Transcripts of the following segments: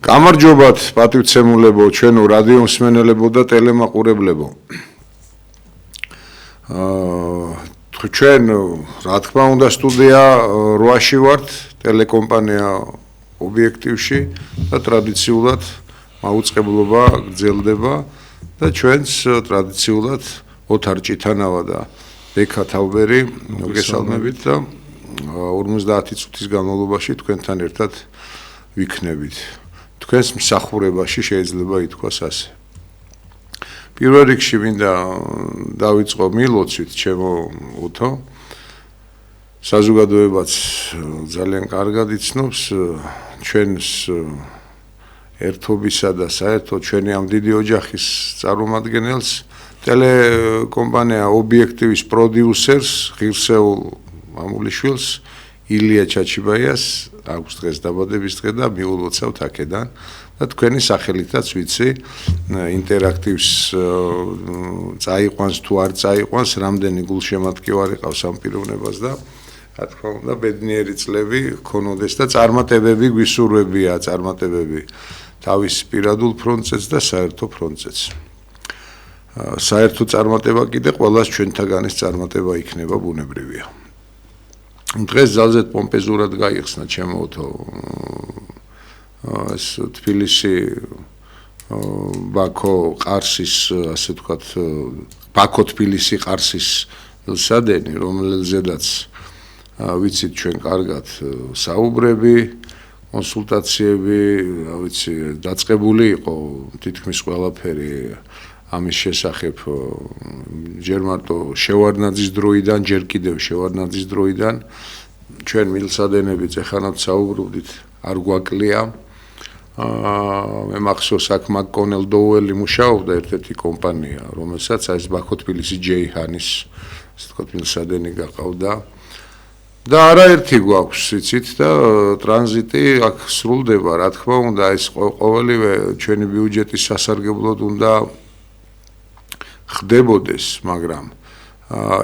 გამარჯობათ პატივცემულებო, ჩვენო რადიო მსმენელებო და ტელემაყურებლებო. ჩვენ რა თქმა უნდა სტუდია 8-ში ვართ, ტელეკომპანია ობიექტივში და ტრადიციულად მაუწყებლობა გრძელდება და ჩვენს ტრადიციულად ოთარ ჭითანავა და ბექა თავბერი მოგესალმებით და 50 წუთის განმავლობაში თქვენთან ერთად ვიქნებით. თქვენს მსახურებაში შეიძლება ითქვას ასე. პირველ რიგში მინდა დავიწყო მილოცვით ჩემო უთო. საზოგადოებაც ძალიან კარგად იცნობს ჩვენს ერთობისა და საერთოდ ჩვენი ამ დიდი ოჯახის წარმომადგენელს, ტელეკომპანია ობიექტივის პროდიუსერს, ღირსეულ მამულიშვილს, ილია ჩაჩიბაიას აქვს დღეს დაბადების დღე და მიულოცავთ აქედან და თქვენი სახელითაც ვიცი ინტერაქტივს წაიყვანს თუ არ წაიყვანს, რამდენი გულშემატკივარი ყავს ამ პიროვნებას და რა თქმა უნდა ბედნიერი წლები ქონოდეს და წარმატებები გვისურვებია, წარმატებები თავის პირადულ ფრონტზეც და საერთო ფრონტზეც. საერთო წარმატება კიდე ყველას ჩვენთაგანის წარმატება იქნება ბუნებრივია. დღეს ძალზედ პომპეზურად გაიხსნა ჩემო უთო ეს თბილისი ბაქო ყარსის ასე ვთქვათ ბაქო თბილისი ყარსის ელსადენი რომელზედაც ვიცით ჩვენ კარგად საუბრები კონსულტაციები ვიცი დაწყებული იყო თითქმის ყველაფერი ამის შესახებ ჯერ მარტო შევარდნაძის დროიდან, ჯერ კიდევ შევარდნაძის დროიდან ჩვენ მილსადენები ეხანათ საუბრობდით, არ გვაკლია. მე მახსოვს აქ მაკკონელ დოუელი მუშაობდა ერთ-ერთი კომპანია, რომელსაც ეს ბაქო თბილისი ჯეიჰანის ასე ვთქვათ მილსადენი გაყავდა. და არაერთი გვაქვს, იცით და ტრანზიტი აქ სრულდება, რა თქმა უნდა, ეს ყოველივე ჩვენი ბიუჯეტის სასარგებლოდ უნდა ხდებოდეს, მაგრამ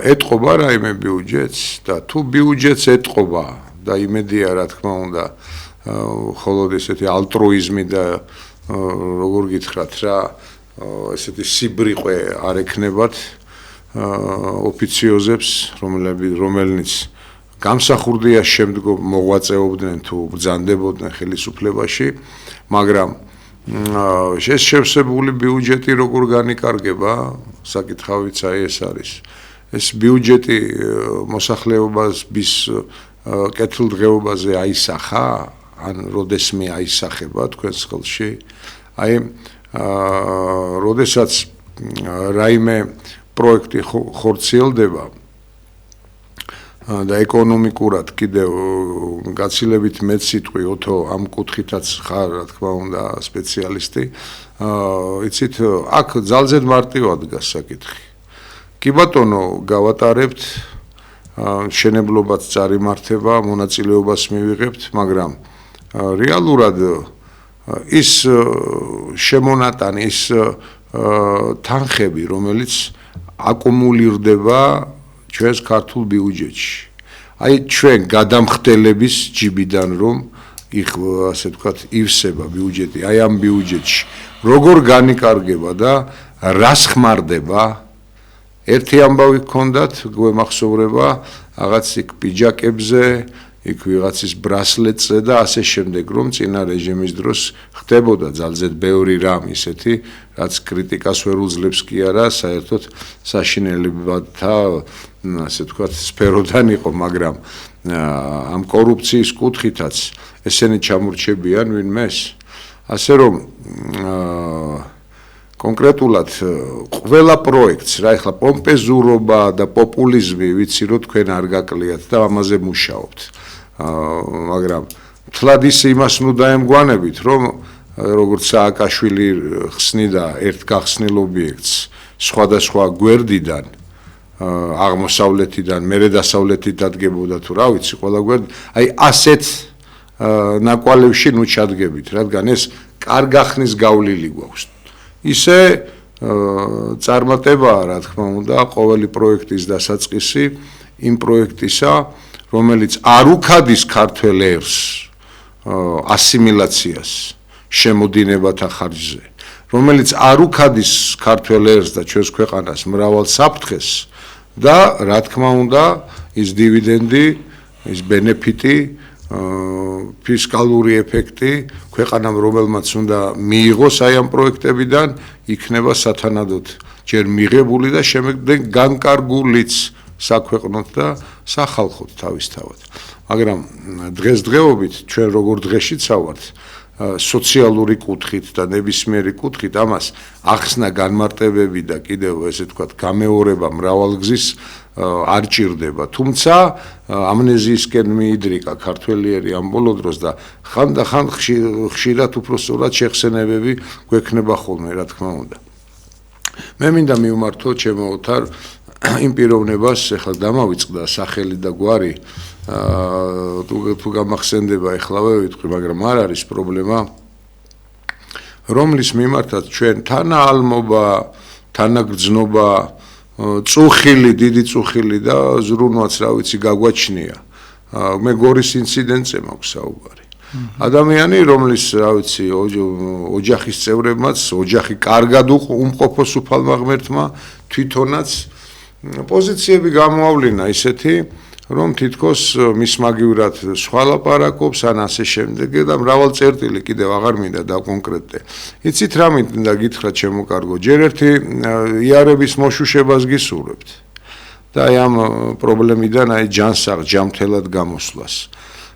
ეტყობა რაიმე ბიუჯეტს და თუ ბიუჯეტს ეტყობა და იმედია რა თქმა უნდა მხოლოდ ესეთი ალტრუიზმი და როგორ გითხრათ რა ესეთი სიბრიყვე არ ექნებათ ოფიციოზებს რომელნიც გამსახურდია შემდგომ მოღვაწეობდნენ თუ ბრძანდებოდნენ ხელისუფლებაში, მაგრამ ეს შევსებული ბიუჯეტი როგორ განიკარგება, საკითხავიც აი ეს არის. ეს ბიუჯეტი მოსახლეობის კეთილდღეობაზე აისახა, ან როდესმე აისახება თქვენს ხელში. აი, როდესაც რაიმე პროექტი ხორციელდება და ეკონომიკურად კიდევ გაცილებით მეციტყვი უთო ამ კუთხითაც ხარ რა თქმა უნდა სპეციალისტი იცით აქ ძალზედ მარტივად დგას საკითხი კი ბატონო გავატარებთ მშენებლობაც წარიმართება მონაწილეობას მივიღებთ მაგრამ რეალურად ის შემონატანი ის თანხები რომელიც აკუმულირდება ჩვენს ქართულ ბიუჯეტში. აი ჩვენ გადამხდელების ჯიბიდან რომ ასე ვთქვათ ივსება ბიუჯეტი, აი ამ ბიუჯეტში როგორ განიკარგება და რას ხმარდება? ერთი ამბავი გქონდათ, გვემახსოვრება რაღაც იქ პიჯაკებზე, იქ ვიღაცის ბრასლეტზე და ასე შემდეგ, რომ წინა რეჟიმის დროს ხდებოდა ძალზედ ბევრი რამ ისეთი, რაც კრიტიკას ვერ უძლებს კი არა, საერთოდ საშინელებათა ასე ვთქვათ სფეროდან იყო, მაგრამ ამ კორუფციის კუთხითაც ესენი ჩამორჩებიან ვინმეს. ასე რომ კონკრეტულად ყველა პროექტს რა ეხლა პომპეზურობა და პოპულიზმი ვიცი რომ თქვენ არ გაკლიათ და ამაზე მუშაობთ. მაგრამ თლად ის იმას ნუ დაემგვანებით რომ როგორც სააკაშვილი ხსნიდა ერთ გახსნილ ობიექტს სხვადასხვა გვერდიდან აღმოსავლეთიდან, მერე დასავლეთით დადგებოდა თუ რა ვიცი, ყველა გვერდი, აი ასეთ ნაკვალევში ნუ ჩადგებით, რადგან ეს კარგახნის გავლილი გვაქვს. ისე წარმატებაა, რა თქმა უნდა, ყოველი პროექტის დასაწყისი იმ პროექტისა, რომელიც არ უქადის ქართველ ერს ასიმილაციას, შემოდინებათა ხარჯზე, რომელიც არ უქადის ქართველ ერს და ჩვენს ქვეყანას მრავალ საფრთხეს და რა თქმა უნდა ის დივიდენდი, ის ბენეფიტი, ფისკალური ეფექტი ქვეყანამ რომელმაც უნდა მიიღოს აი ამ პროექტებიდან იქნება სათანადოდ ჯერ მიღებული და შემდეგ განკარგულიც საქვეყნოთ და სახალხოთ თავისთავად. მაგრამ დღესდღეობით ჩვენ როგორ დღეშიც ავართ სოციალური კუთხით და ნებისმიერი კუთხით ამას ახსნა განმარტებები და კიდევ ესე ვთქვათ გამეორება მრავალგზის არ ჭირდება. თუმცა ამნეზიისკენ მიიდრიკა ქართველიერი ამ ბოლო დროს და ხანდახან ხშირად უпроსტად შეხსენებები გვექნება ხოლმე, რა თქმა უნდა. მე მინდა მივმართო ჩემო ოთარ იმ პიროვნებას, ეხლა დამავიწყდა სახელი და გვარი, თუ გამახსენდება ეხლავე ვიტყვი, მაგრამ არ არის პრობლემა, რომლის მიმართაც ჩვენ თანაალმობა, თანაგრძნობა, წუხილი, დიდი წუხილი და ზრუნვაც რა ვიცი გაგვაჩნია. მე გორის ინციდენტზე მაქვს საუბარი. ადამიანი, რომლის რა ვიცი, ოჯახის წევრებმაც, ოჯახი კარგად უმყოფოს უფალმა ღმერთმა, თვითონაც პოზიციები გამოავლინა ისეთი, რომ თითქოს მის მაგივრად სხვა ლაპარაკობს, ან ასე შემდეგ და მრავალ წერტილი კიდევ აღარ მინდა დაკონკრეტდე. იცით რა მინდა გითხრათ ჩემო კარგო, ჯერ ერთი იარების მოშუშებას გისურვებთ და აი ამ პრობლემიდან აი ჯანმრთელად გამოსვლას,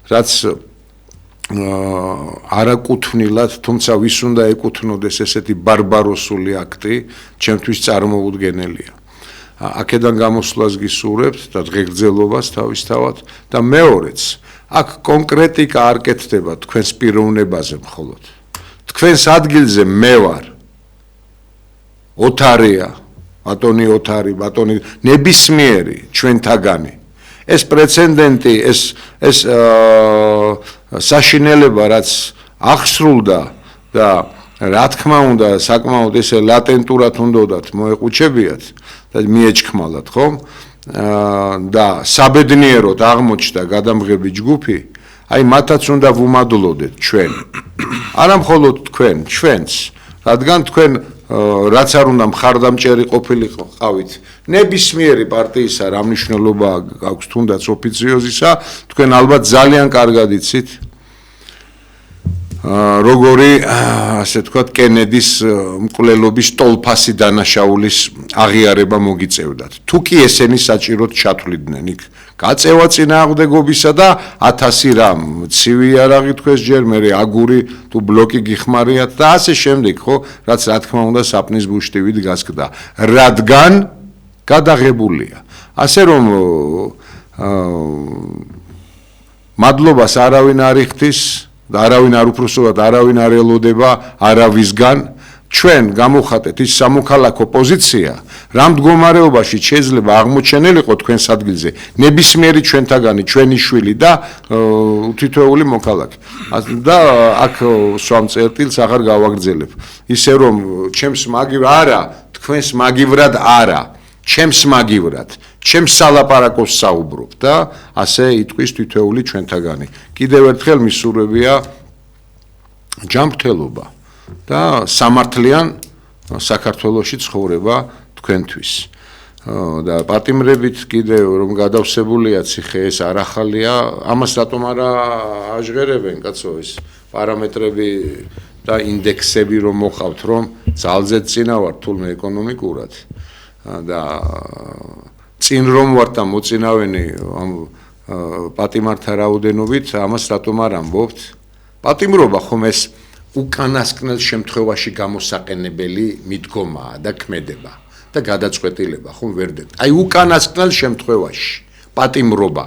რაც არაკუთვნილად, თუმცა ვის უნდა ეკუთვნოდეს ესეთი ბარბაროსული აქტი, ჩემთვის წარმოუდგენელია. აქედან გამოსვლას გისურვებთ და დღეგრძელობას თავისთავად და მეორეც, აქ კონკრეტიკა არ კეთდება თქვენს პიროვნებაზე მხოლოდ. თქვენს ადგილზე მე ვარ. ოთარია, ბატონი ოთარი, ბატონი ნებისმიერი ჩვენთაგანი. ეს პრეცედენტი, ეს საშინელება, რაც აღსრულდა და რა თქმა უნდა, საკმაოდ ესე ლატენტურად უნდათ მოეყუჩებიათ და მიეჩქმალათ, ხო? და საბედნიეროდ აღმოჩნდა გადამღები ჯგუფი, აი მათაც უნდა ვუმადლოდეთ ჩვენ. არა მხოლოდ თქვენ, ჩვენც, რადგან თქვენ რაც არ უნდა მხარდამჭერი ყოფილიყავით ნებისმიერი პარტიისა რა მნიშვნელობა აქვს თუნდაც ოფიციოზისა, თქვენ ალბათ ძალიან კარგად იცით როგორი ასე ვთქვათ კენედის მკვლელობის ტოლფასი დანაშაულის აღიარება მოგიწევდათ. თუ კი ესენი საჭიროდ ჩათვლიდნენ იქ გაწევა წინააღმდეგობისა და 1000 რამ ცივი იარაღი თქვეს ჯერ მე აგური თუ ბლოკი გიხმარიათ და ასე შემდეგ, ხო, რაც რა თქმა უნდა საპნის ბუშტივით გასკდა, რადგან გადაღებულია. ასე რომ მადლობას არავინ არ იხდის და არავინ არ უпроსტად არავინ არ ელოდება არავისგან. ჩვენ გამოვხატეთ ის სამოქალაქო პოზიცია, რა მდგომარეობაში შეიძლება აღმოჩენილიყო თქვენს ადგილზე ნებისმიერი ჩვენთაგანი, ჩვენი შვილი და თითოეული მოქალაქე. და აქ სვამ წერტილს აღარ გავაგრძელებ. ისე რომ ჩემს მაგივრად არა, თქვენს მაგივრად არა, ჩემს მაგივრად, ჩემს სალაპარაკოს საუბრობ და ასე იტყვის თითოეული ჩვენთაგანი. კიდევ ერთხელ მისურვებია ჯანმრთელობა და სამართლიან საქართველოში ცხოვრება თქვენთვის. და პატიმრებით კიდევ რომ გადავსებულია ციხე ეს არ ახალია, ამას რატომ არა აჟღერებენ კაცო ეს პარამეტრები და ინდექსები რომ მოყავთ, რომ ძალზედ წინა ვარ თულმე ეკონომიკურად და წინ რომ ვარ და მოწინავენი ამ პატიმართა რაოდენობით, ამას რატომ არ ამბობთ? პატიმრობა ხომ ეს უკანასკნელ შემთხვევაში გამოსაყენებელი მიდგომაა და ქმედება და გადაწყვეტილება, ხომ ვერდეთ. აი უკანასკნელ შემთხვევაში პატიმრობა.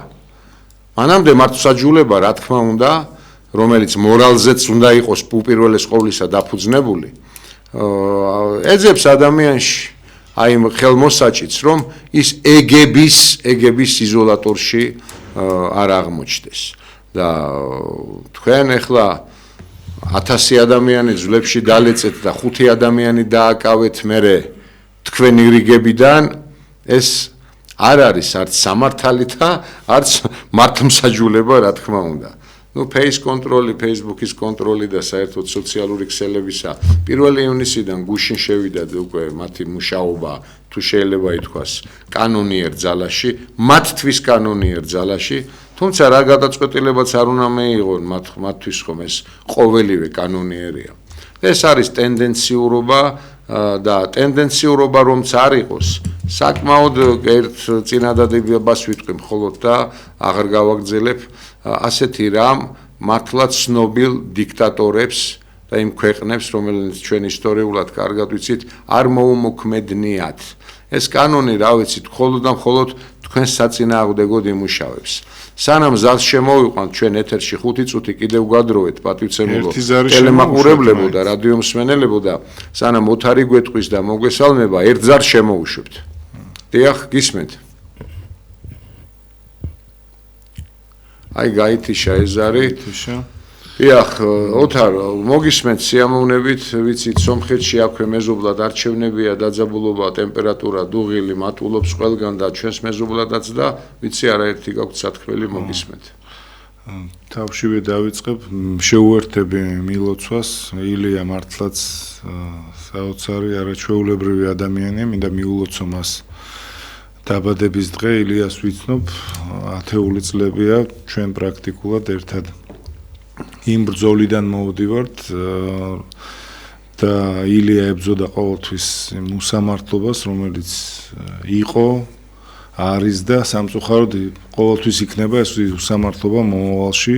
მანამდე მართლმსაჯულება, რა თქმა უნდა, რომელიც მორალზეც უნდა იყოს უპირველეს ყოვლისა დაფუძნებული, ეძებს ადამიანში აი ხელმოსაჭიც, რომ ის ეგების იზოლატორში არ აღმოჩნდეს. და თქვენ ახლა 1000 ადამიანი ძლებში დალეწეთ და 5 ადამიანი დააკავეთ მერე თქვენი რიგებიდან, ეს არ არის არც სამართალი და არც მართლმსაჯულება, რა თქმა უნდა. face control, Facebook-ის კონტროლი და საერთოდ სოციალური ქსელებისა 1 ივნისიდან გუშინ შევიდა უკვე მათი მუშაობა, თუ შეიძლება ითქვას, კანონიერ ძალაში, მათთვის კანონიერ ძალაში, თუმცა რა გადაწყვეტილებაც არ უნდა მიიღონ მათთვის ხომ ეს ყოველივე კანონიერია. ეს არის ტენდენციურობა და ტენდენციურობა რომც არ იყოს, საკმაოდ ერთ წინადადებას ვიტყვი მხოლოდ და აღარ გავაგრძელებ ასეთი რამ მართლაც ცნობილ დიქტატორებს და იმ ქვეყნებს, რომელიც ჩვენ ისტორიულად კარგად ვიცით, არ მოუმოქმედნიათ. ეს კანონი, რა ვიცით, მხოლოდ და მხოლოდ თქვენს საწინააღმდეგოდ იმუშავებს. სანამ ზავს შემოვიყვანთ ჩვენ ეთერში 5 წუთი კიდევ გადროვეთ პატივცემულო ტელემაყურებლებო და რადიო მსმენელებო და სანამ ოთარი გვეტყვის და მოგესალმება ერთ ზარს შემოუშვებთ. დიახ, გისმენთ. აი გაითიშა ეს ზარი. დიახ, ოთარ, მოგისმენთ სიამოვნებით, ვიცით, სომხეთში აქვე მეზობლად არჩევნებია, დაძაბულობა, ტემპერატურა, დუღილი მატულობს ყველგან და ჩვენს მეზობლადაც და ვიცი არაერთი გაქვთ სათქმელი, მოგისმენთ. თავშივე დავიწყებ, შეუერთები მილოცვას, ილია მართლაც საოცარი არაჩვეულებრივი ადამიანია, მინდა მიულოცო მას. დაბადების დღე ილიას ვიცნობ, 10 წლებია, ჩვენ პრაქტიკულად ერთად იმ ბრძოლიდან მოვდივართ და ილია ებრძოდა ყოველთვის უსამართლობას, რომელიც იყო, არის და სამწუხაროდ ყოველთვის იქნება ეს უსამართლობა მომავალში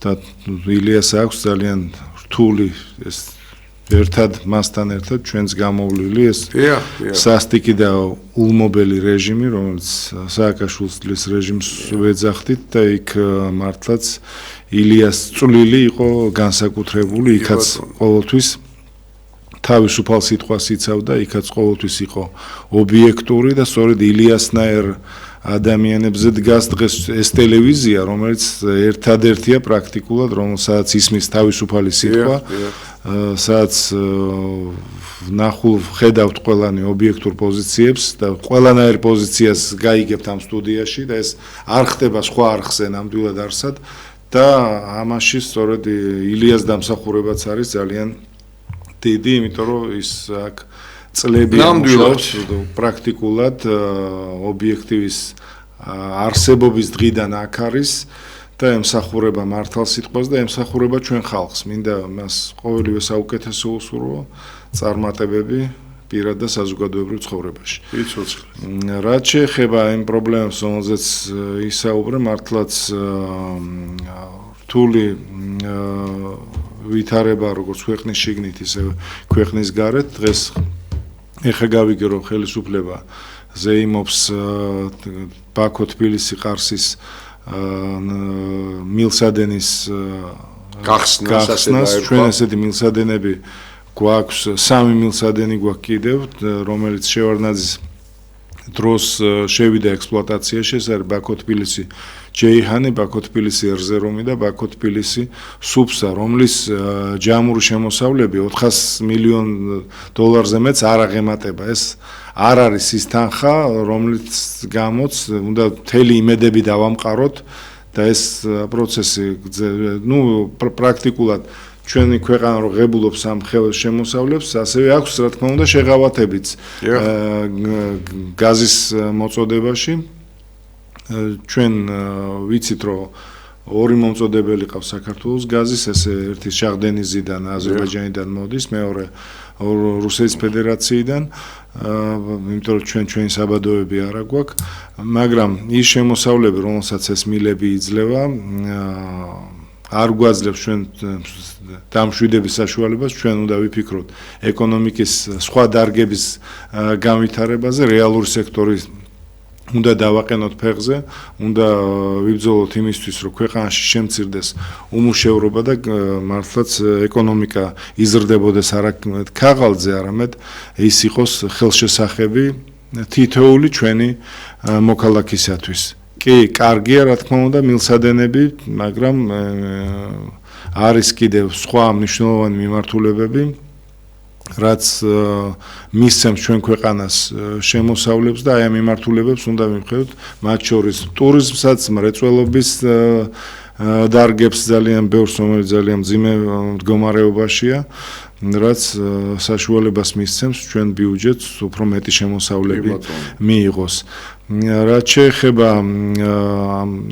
და ილიას აქვს ძალიან რთული ეს ერთად მასთან ერთად ჩვენს გამოვლილი ეს სასტიკი და ულმობელი რეჟიმი, რომელიც სააკაშვილის რეჟიმს ვეძახდით და იქ მართლაც ილიას წვლილი იყო განსაკუთრებული, იქაც ყოველთვის თავისუფალ სიტყვას იცავდა, იქაც ყოველთვის იყო ობიექტური და სწორედ ილიასნაირ ადამიანებზე დგას დღეს ეს ტელევიზია, რომელიც ერთადერთია პრაქტიკულად, რომელსაც ისმის თავისუფალი სიტყვა, სადაც ნახულ ხედავთ ყველანი ობიექტურ პოზიციებს და ყველანაირ პოზიციას გაიგებთ ამ სტუდიაში და ეს არ ხდება სხვა არხზე ნამდვილად არსად და ამაში სწორედ ილიას დამსახურებაც არის ძალიან დიდი, იმიტომ რომ ის აქ წლები ამუშავებს პრაქტიკულად ობიექტივის არსებობის დღიდან აქ არის და ემსახურება მართალ სიტყვას და ემსახურება ჩვენ ხალხს. მინდა მას ყოველივე საუკეთესო უსურვო, წარმატებები პირად და საზოგადოებრივ ცხოვრებაში. რაც შეეხება იმ პრობლემებს, რომელზეც ისაუბრე, მართლაც რთული ვითარება როგორც ქვეყნის შიგნით, ისე ქვეყნის გარეთ. დღეს ეხა გავიგე, რომ ხელისუფლება ზეიმობს ბაქო, თბილისი, ყარსის მილსადენის გახსნას. ჩვენ ესეთი მილსადენები გვაქვს, 3 მილსადენი გვაქვს კიდევ, რომელიც შევარდნაძის დროს შევიდა ექსპლუატაციაში, ეს არის ბაქო, თბილისი, ჯეიჰანი, ბაქო, თბილისი, ერზერუმი და ბაქო, თბილისი, სუფსა, რომლის ჯამური შემოსავლები $400 მილიონ მეტს არ აღემატება. ეს არ არის ის თანხა, რომლის გამოც უნდა მთელი იმედები დავამყაროთ და ეს პროცესი, პრაქტიკულად ჩვენი ქვეყანა რო ღებულობს ამ შემოსავლებს, ასევე აქვს რა თქმა უნდა შეღავათებიც გაზის მოწოდებაში. ჩვენ ვიცით, რომ ორი მომწოდებელი ყავს საქართველოს გაზის, ესე ერთი შაღდენიზიდან, აზერბაიჯანიდან მოდის, მეორე რუსეთის ფედერაციიდან, იმიტომ რომ ჩვენი საბადოები არ აქვს, მაგრამ ის შემოსავლები, რომელსაც ეს მილები იძლევა, არ გვაძლევს ჩვენ დამშვიდების საშუალებას, ჩვენ უნდა ვიფიქროთ ეკონომიკის სხვა დარგების განვითარებაზე, რეალური სექტორის უნდა დავაყენოთ ფეხზე, უნდა ვიბრძოლოთ იმისთვის, რომ ქვეყანაში შემცირდეს უმუშევრობა და მართლაც ეკონომიკა იზრდებოდეს არა ქაღალდზე, არამედ ის იყოს ხელშესახები თითოეული ჩვენი მოქალაქისათვის. კი, კარგია, რა თქმა უნდა, მილსადენები, მაგრამ არის კიდევ სხვა მნიშვნელოვანი მიმართულებები, რაც მისცემს ჩვენ ქვეყანას შემოსავლებს და აი ამ მიმართულებებს უნდა მივხედოთ, მათ შორის ტურიზმსაც, მრეწველობის დარგებს ძალიან ბევრს, რომელიც ძალიან მძიმე მდგომარეობაშია, რაც საშუალებას მისცემს ჩვენ ბიუჯეტს უფრო მეტი შემოსავლები მიიღოს. რაც შეეხება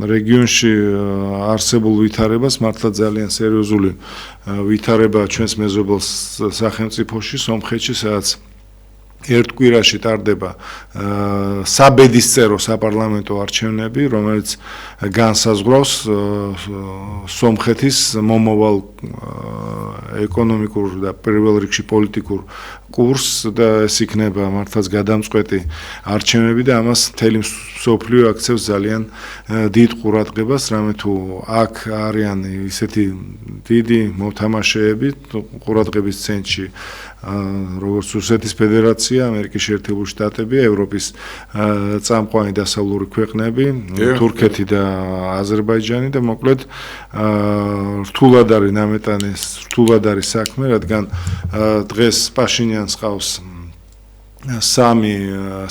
რეგიონში არსებულ ვითარებას, მართლა ძალიან სერიოზული ვითარებაა ჩვენს მეზობელ სახელმწიფოში, სომხეთში, სადაც ერთ კვირაში ტარდება საბედისწერო საპარლამენტო არჩევნები, რომელიც განსაზღვრავს სომხეთის მომავალ ეკონომიკურ და პირველ რიგში პოლიტიკურ კურსს და ეს იქნება მართლაც გადამწყვეტი არჩევნები და ამას მთელი მსოფლიო აქცევს ძალიან დიდ ყურადღებას, რამე თუ აქ არიან ისეთი დიდი მოთამაშეები ყურადღების ცენტრში, როგორც რუსეთის ფედერაცია, ამერიკის შეერთებული შტატები, ევროპის წამყვანი დასავლური ქვეყნები, თურქეთი და აზერბაიჯანი და მოკლედ რთულად არის ნამეტანის, რთულად არის საქმე, რადგან დღეს პაშინიანს ყავს სამი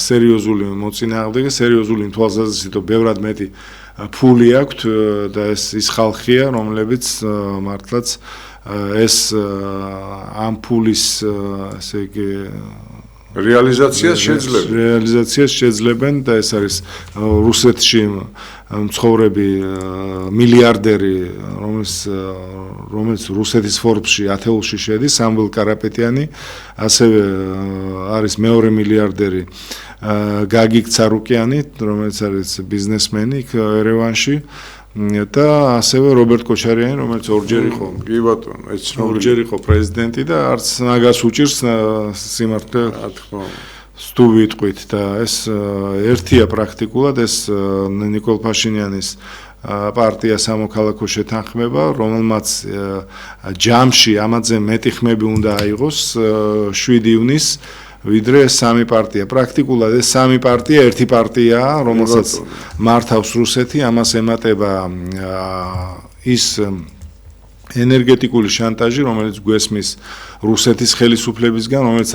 სერიოზული მოწინააღმდეგე, სერიოზული თვალსაზრისით ბევრად მეტი ფული აქვთ და ის ხალხია, რომლებიც მართლაც ეს ამ ფულის ესე იგი რეალიზაციას შეძლებენ და ეს არის რუსეთში მცხოვრები მილიარდერი, რომელიც რუსეთის ფორბსში ათეულში შედის, სამվել კარაპეტიანი, ასევე არის მეორე მილიარდერი გაგիկ ცარუკიანი, რომელიც არის ბიზნესმენი ერევანში. და ასევე რობერტ კოჩარიანი, რომელიც ორჯერ იყო, კი ბატონო, ეს ორჯერ იყო პრეზიდენტი და არც მაგას უჭირს სიმართლე თუ ვიტყვით და ეს ერთია პრაქტიკულად ეს ნიკოლ ფაშინიანის პარტია სამოქალაქო შეთანხმება, რომელმაც ჯამში ამაზე მეტი ხმები უნდა აიღოს 7 ივნისს ვიდრე სამი პარტია. პრაქტიკულად ეს სამი პარტია ერთი პარტიაა, რომელსაც მართავს რუსეთი, ამას ემატება ის ენერგეტიკული შანტაჟი, რომელიც გვესმის რუსეთის ხელისუფლებისგან, რომელიც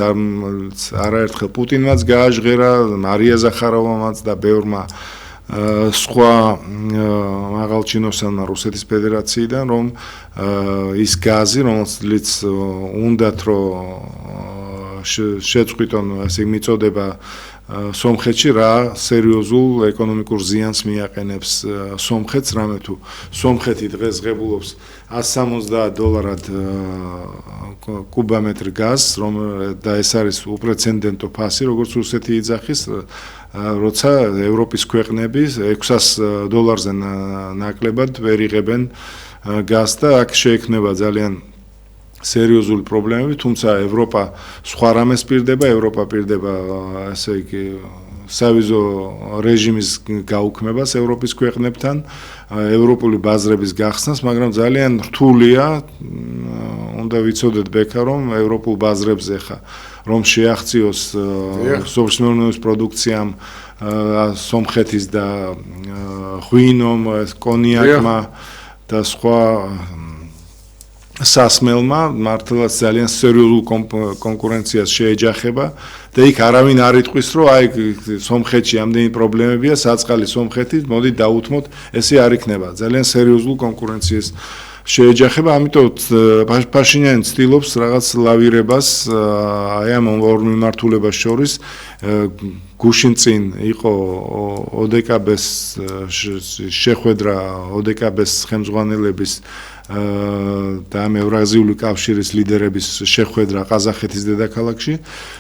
არაერთხელ პუტინმაც გააჟღერა, მარია ზახაროვამაც და ბევრმა სხვა მაღალჩინოსანმა რუსეთის ფედერაციიდან, რომ ის გაზი, რომელიც უნდათ რომ შეწყვიტონ, ასე მიწოდება სომხეთში რა სერიოზულ ეკონომიკურ ზიანს მიაყენებს სომხეთს, რამე თუ სომხეთი დღეს ღებულობს $170 კუბომეტრი გაზს, და ეს არის უპრეცედენტო ფასი, როგორც რუსეთი იძახის, როცა ევროპის ქვეყნები $600-ზე ნაკლებად ვერ იღებენ გაზს და აქ შეექმნება ძალიან სერიოზული პრობლემები, თუმცა ევროპა სხვა რამეს პირდება, ევროპა პირდება ასე იგი სავიზო რეჟიმის გაუქმებას ევროპის ქვეყნებთან, ევროპული ბაზრების გახსნას, მაგრამ ძალიან რთულია, უნდა ვიცოდეთ ბექა, რომ ევროპულ ბაზრებზე ხა რომ შეაღწიოს სოფლის პროდუქციამ სომხეთის და ღვინომ, კონიაკმა და სხვა სასმელმა მართლაც ძალიან სერიოზულ კონკურენციას შეეჯახება და იქ არავინ არ იტყვის, რომ აი სომხეთში ამდენი პრობლემებია, საწყალი სომხეთი, მოდით დავუთმოთ, ესე არ იქნება. ძალიან სერიოზულ კონკურენციას შეეჯახება, ამიტომ პაშინიანი ცდილობს რაღაც ლავირებას აი ამ ორ მიმართულებას შორის. გუშინ წინ იყო ოდეკაბეს შეხვედრა ოდეკაბეს ხელმძღვანელების და ევრაზიული კავშირის ლიდერების შეხვედრა ყაზახეთის დედაქალაქში,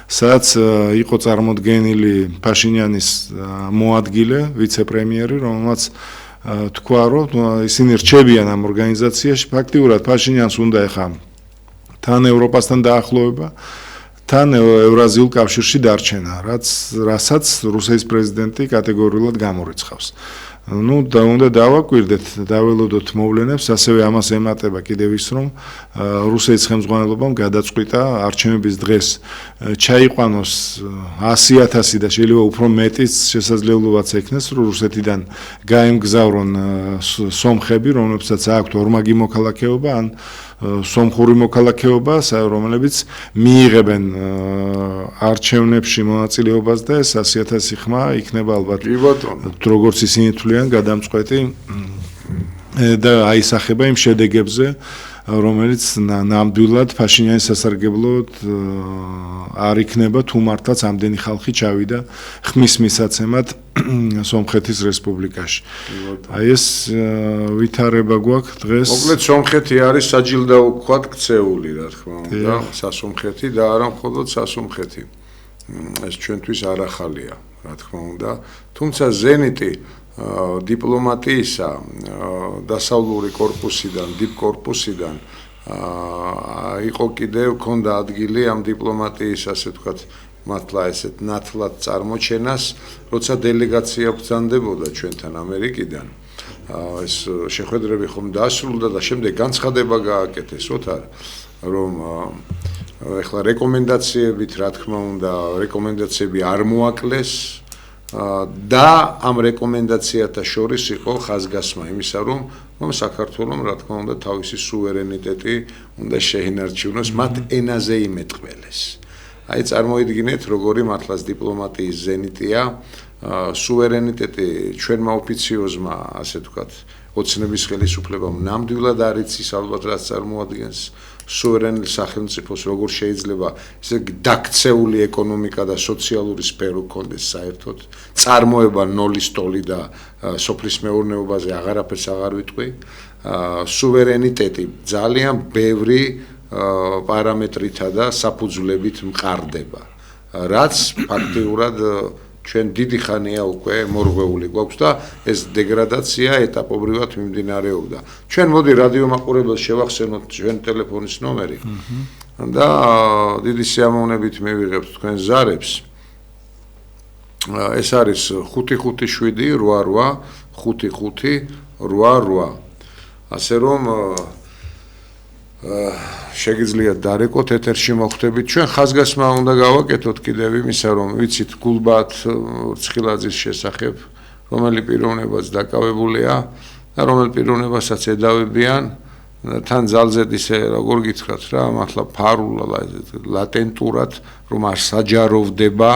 სადაც იყო წარმოდგენილი პაშინიანის მოადგილე, ვიცე-პრემიერი, რომელმაც თქვა, რომ ისინი რჩებიან ამ ორგანიზაციაში, ფაქტიურად პაშინიანს უნდა ეხა თან ევროპასთან დაახლოება, თან ევრაზიულ კავშირში დარჩენა, რასაც რუსეთის პრეზიდენტი კატეგორიულად გამორიცხავს. უნდა დავაკვირდეთ, დაველოდოთ მოვლენებს, ასევე ამას ემატება კიდევ ის, რომ რუსეთის ხელმძღვანელობამ გადაწყვიტა არჩევნების დღეს ჩაიყვანოს 100,000 და შეიძლება უფრო მეტის შესაძლებლობაც ექნეს, რომ რუსეთიდან გაემგზავრონ სომხები, რომლებსაც აქვთ ორმაგი მოქალაქეობა ან სომხური მოქალაქეობა, რომლებიც მიიღებენ არჩევნებში მონაწილეობას და ეს 100,000 ხმა იქნება ალბათ, როგორც ისინი თვლიან, გადამწყვეტი და აისახება იმ შედეგებზე, რომელიც ნამდვილად ფაშინიანის სასარგებლოდ არ იქნება თუ მართლაც ამდენი ხალხი ჩავიდა ხმის მისაცემად სომხეთის რესპუბლიკაში. აი ეს ვითარება გვაქვს დღეს. მოკლედ სომხეთი არის საჯილდაო ვქოთ ქცეული, რა თქმა უნდა, სასომხეთი და არა მხოლოდ სასომხეთი. ეს ჩვენთვის არ ახალია, რა თქმა უნდა. თუმცა ზენიტი დიპლომატიისა დასავლური корпуსიდან, დიპკორპუსიდან იყო კიდევ ქონდა ადგილი ამ დიპლომატიის, ასე ვთქვათ, მართლა ესეთ ნათლად წარმოჩენას, როცა დელეგაცია ბრძანდებოდა ჩვენთან ამერიკიდან. ეს შეხვედრები ხომ დასრულდა და შემდეგ განცხადება გააკეთეს, ოთარ, რომ ეხლა რეკომენდაციებით, რა თქმა უნდა, რეკომენდაციები არ მოაკლეს და ამ რეკომენდაციათა შორის იყო ხაზგასმა იმისა, რომ საქართველოს, რა თქმა უნდა, თავისი სუვერენიტეტი უნდა შეინარჩუნოს, მათ ენაზე იმეტყველეს. აი წარმოიდგინეთ, როგორი მართლაც დიპლომატიის ზენიტია, სუვერენიტეტი ჩვენმა ოფიციოზმა, ასე ვთქვათ, ოცნების ხელისუფლებამ ნამდვილად არ იცის ალბათ რაც წარმოადგენს სუვერენული სახელმწიფოს, როგორ შეიძლება ესე დაქცეული ეკონომიკა და სოციალური სფერო გქონდეს საერთოდ, წარმოება ნოლის ტოლი და სოფლის მეურნეობაზე აღარაფერს აღარ ვიტყვი, სუვერენიტეტი ძალიან ბევრი პარამეტრითა და საფუძვლებით მყარდება, რაც ფაქტიურად ჩვენ დიდი ხანია უკვე მორღვეული გვაქვს და ეს დეგრადაცია ეტაპობრივად მიმდინარეობდა. ჩვენ მოდი რადიო მაყურებელს შევახსენოთ ჩვენ ტელეფონის ნომერი და დიდი სიამოვნებით მივიღებთ თქვენ ზარებს. ეს არის 557-88-55-88. ასე რომ შეგიძლიათ დარეკოთ ეთერში მოხვდებით ჩვენ ხაზგასმა უნდა გავაკეთოთ კიდევ იმისა რომ ვიცით გულბათ ცხილაძის შესახებ რომელი პიროვნებაც დაკავებულია და რომელ პიროვნებასაც ედავებიან თან ძალზედ ისე როგორ გითხრათ რა მართლა ფარულა ლატენტურად რომ არ საჯაროვდება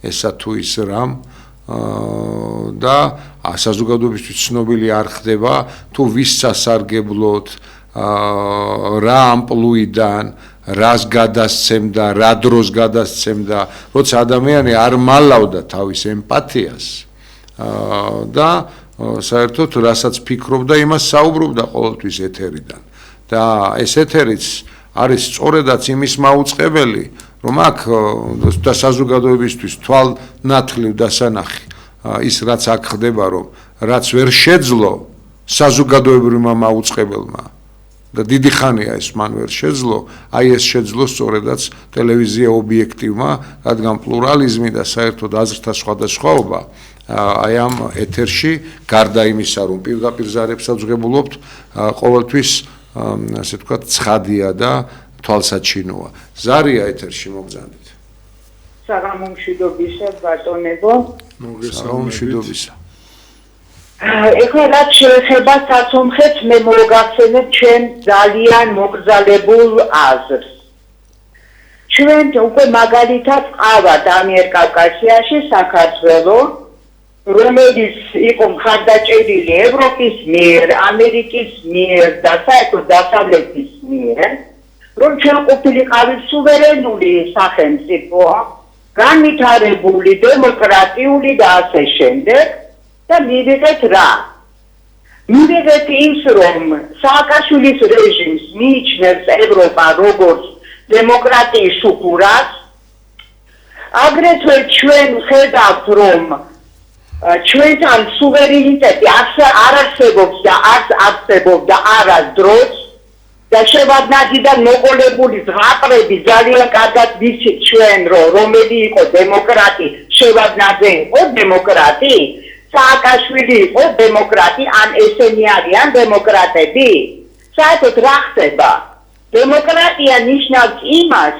ესა თუ ის რამ და საზოგადოებისთვის ცნობილი არ ხდება თუ ვის სასარგებლოდ რა ამპლუიდან რას გადასცემდა, რა დროს გადასცემდა, როცა ადამიანი არ მალავდა თავის ემპათიას და საერთოდ რასაც ფიქრობდა, იმას საუბრობდა ყოველთვის ეთერიდან. და ეს ეთერიც არის სწორედაც იმის მაუწყებელი, რომ აქ და საზოგადოებისთვის თვალნათლივ დასანახი ის რაც აქ ხდება, რომ რაც ვერ შეძლო საზოგადოებრივმა მაუწყებელმა და დიდი ხანია ეს მან ვერ შეძლო, აი ეს შეძლო სწორედაც ტელევიზია ობიექტივმა, რადგან პლურალიზმი და საერთოდ აზრთა სხვადასხვაობა აი ამ ეთერში გარდა იმისა, რომ პირდაპირ ზარებსაც ვღებულობთ, ყოველთვის ასე ვთქვათ, ცხადია და თვალსაჩინოა. ზარია ეთერში მოგზავნით. საღამომშვიდობისა ბატონებო. საღამომშვიდობისა. ეხლა რაც შეეხება სასომხეთს, მე მოგახსენებ ჩვენ ძალიან მოგზალებულ აზრს. ჩვენ უკვე მაგალითად ყავთ ამიერკავკასიაში საქართველო, რომელიც იყო მხარდაჭერილი ევროპის მიერ, ამერიკის მიერ და საერთოდ დასავლეთის მიერ, რომ ჩვენ ყოფილიყავით სუვერენული სახელმწიფო, განვითარებული, დემოკრატიული და ასე შემდეგ. და მივიღეთ რა? მივიღეთ ის, რომ სააკაშვილის რეჟიმს მიიჩნევს ევროპა როგორც დემოკრატიის შუქურას. აგრეთვე ჩვენ ხედავთ, რომ ჩვენთან სუვერენიტეტი არ არსებობს და არც არსებობდა არასდროს და შევადნაძიდან მოყოლებული ზღაპრები ძალიან კარგად ვიცით ჩვენ, რომელი იყო დემოკრატი, შევადნაძე იყო დემოკრატი. სააკაშვილი იყო დემოკრატი, ან ესენი არიან დემოკრატები? საერთოდ რა ხდება? დემოკრატია ნიშნავს იმას,